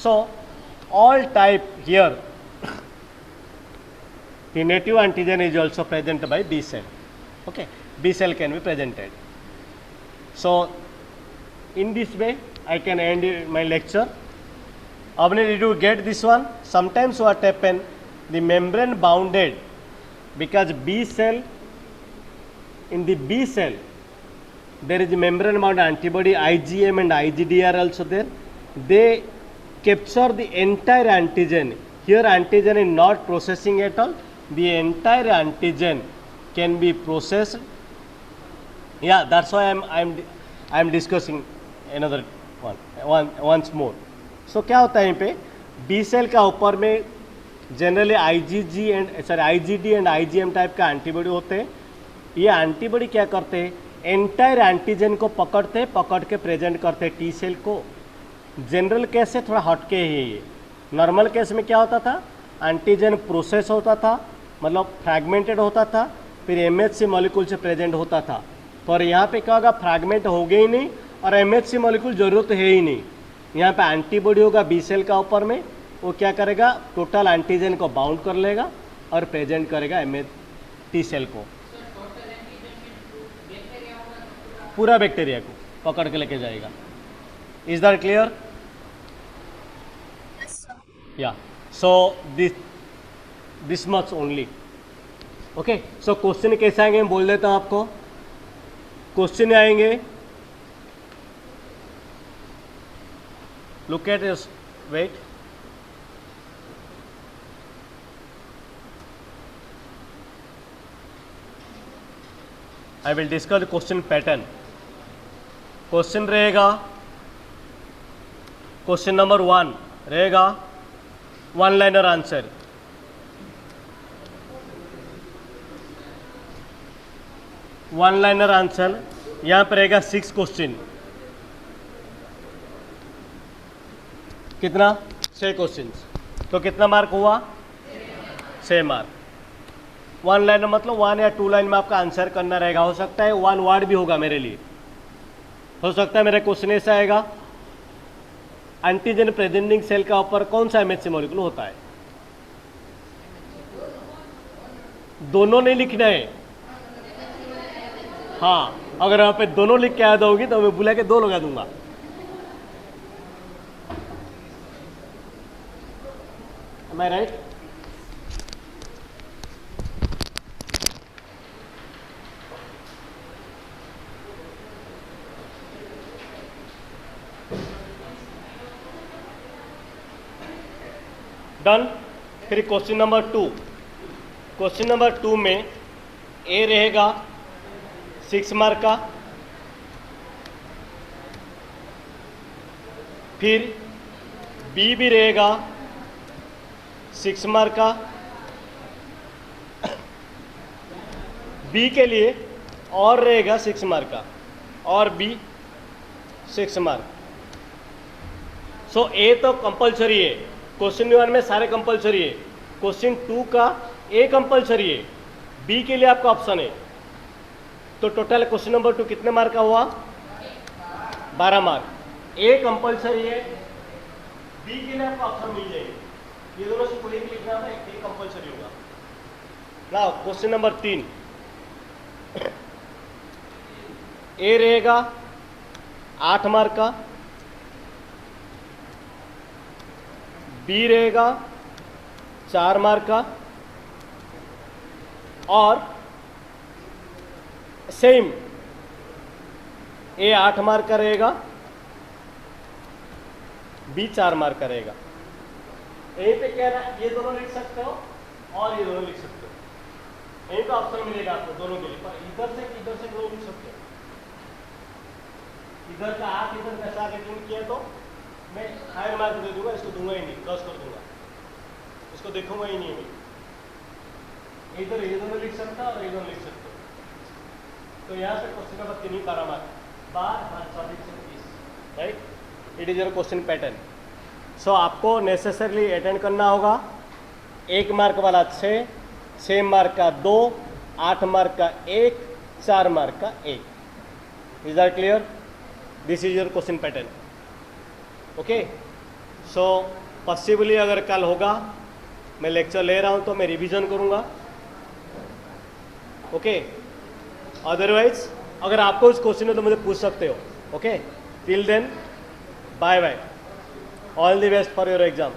So all type here, the native antigen is also present by B cell. Okay, B cell can be presented. So in this way I can end my lecture. Abne, did you get this one? Sometimes what happen, the membrane bounded, because B cell, in the B cell there is a membrane bound antibody IgM and IgD are also there. They capture the entire antigen. Here antigen is not processing at all. The entire antigen can be processed. Yeah, that's why I'm discussing another once more. So क्या होता है यहाँ पे, B cell का ऊपर में generally IgD and IgM type का antibody होते हैं. ये एंटीबॉडी क्या करते हैं, एंटायर एंटीजन को पकड़ के प्रेजेंट करते हैं टी सेल को. जनरल केस से थोड़ा हटके है ये. नॉर्मल केस में क्या होता था, एंटीजन प्रोसेस होता था, मतलब फ्रैगमेंटेड होता था, फिर MHC मॉलिक्यूल से प्रेजेंट होता था. पर यहाँ पे क्या होगा, फ्रैगमेंट हो गई नहीं और MHC मॉलिक्यूल जरूरत है ही नहीं. यहाँ पे एंटीबॉडी होगा बी सेल का ऊपर में, वो क्या करेगा, टोटल एंटीजन को बाउंड कर लेगा और प्रेजेंट करेगा टी सेल को, पूरा बैक्टीरिया को पकड़ के लेके जाएगा. Is that clear? Yes, sir. या so this much only. Okay, so question कैसे आएंगे मैं बोल देता हूँ आपको. क्वेश्चन आएंगे, look at this, wait, I will discuss the question pattern. Question रहेगा, क्वेश्चन नंबर 1 रहेगा one liner answer. One liner answer यहाँ पर रहेगा 6 क्वेश्चन. कितना, 6 क्वेश्चन. तो कितना मार्क हुआ, 6 मार्क. वन लाइन मतलब 1 या 2 लाइन में आपका आंसर करना रहेगा. हो सकता है 1 वर्ड भी होगा मेरे लिए. हो सकता है मेरा क्वेश्चन ऐसा आएगा, एंटीजन प्रेजेंटिंग सेल का ऊपर कौन सा MHC मॉलिक्यूल होता है. दोनों नहीं लिखना है. हाँ, अगर यहाँ पे दोनों लिख के आ दोगी तो मैं बुला के 2 लगा दूंगा. Am I right? डन. फिर क्वेश्चन नंबर 2. क्वेश्चन नंबर 2 में ए रहेगा 6 मार्क का, फिर बी भी रहेगा 6 मार्क का. बी के लिए और रहेगा 6 मार्क का, और बी 6 मार्क. सो ए तो कंपलसरी है. क्वेश्चन 1 में सारे कंपलसरी है. क्वेश्चन 2 का ए कंपलसरी है, बी के लिए आपका ऑप्शन है. तो टोटल क्वेश्चन नंबर 2 कितने मार्क का हुआ, 12 मार्क. ए कंपलसरी है, बी के लिए आपको ऑप्शन मिल जाएगी. ये दोनों से कोई भी लिखना होगा, एक कंपलसरी होगा. Now question number 3. ए रहेगा 8 मार्क का, बी रहेगा 4 मार्क का, और सेम ए 8 मार्क का रहेगा, बी 4 मार्क का रहेगा. यहीं पे क्या है, ये दोनों लिख सकते हो और ये दोनों लिख सकते हो. यहीं पे ऑप्शन मिलेगा आपको दोनों के लिए, पर इधर से दोनों लिख सकते हो. इधर का 8 इधर का 7 एडिंग किया तो मैं हायर मार्क दे दूंगा, इसको दूंगा ही नहीं, क्रॉस कर दूंगा, इसको देखूंगा ही नहीं मैं. इधर ये दोनों लिख सकता और ये दोनों लिख सकते हो. तो यहाँ से question number 3 12 mark, 12 right. It is your question pattern. So आपको नेसेसरली अटेंड करना होगा. 1 मार्क वाला 6, 6 मार्क का 2, 8 मार्क का 1, 4 मार्क का 1. Is are clear? This is your question pattern. Okay, so possibly अगर कल होगा, मैं लेक्चर ले रहा हूँ तो मैं रिवीजन करूँगा, ओके। अदरवाइज अगर आपको कुछ क्वेश्चन है तो मुझे पूछ सकते हो, okay. Till then bye bye, all the best for your exam.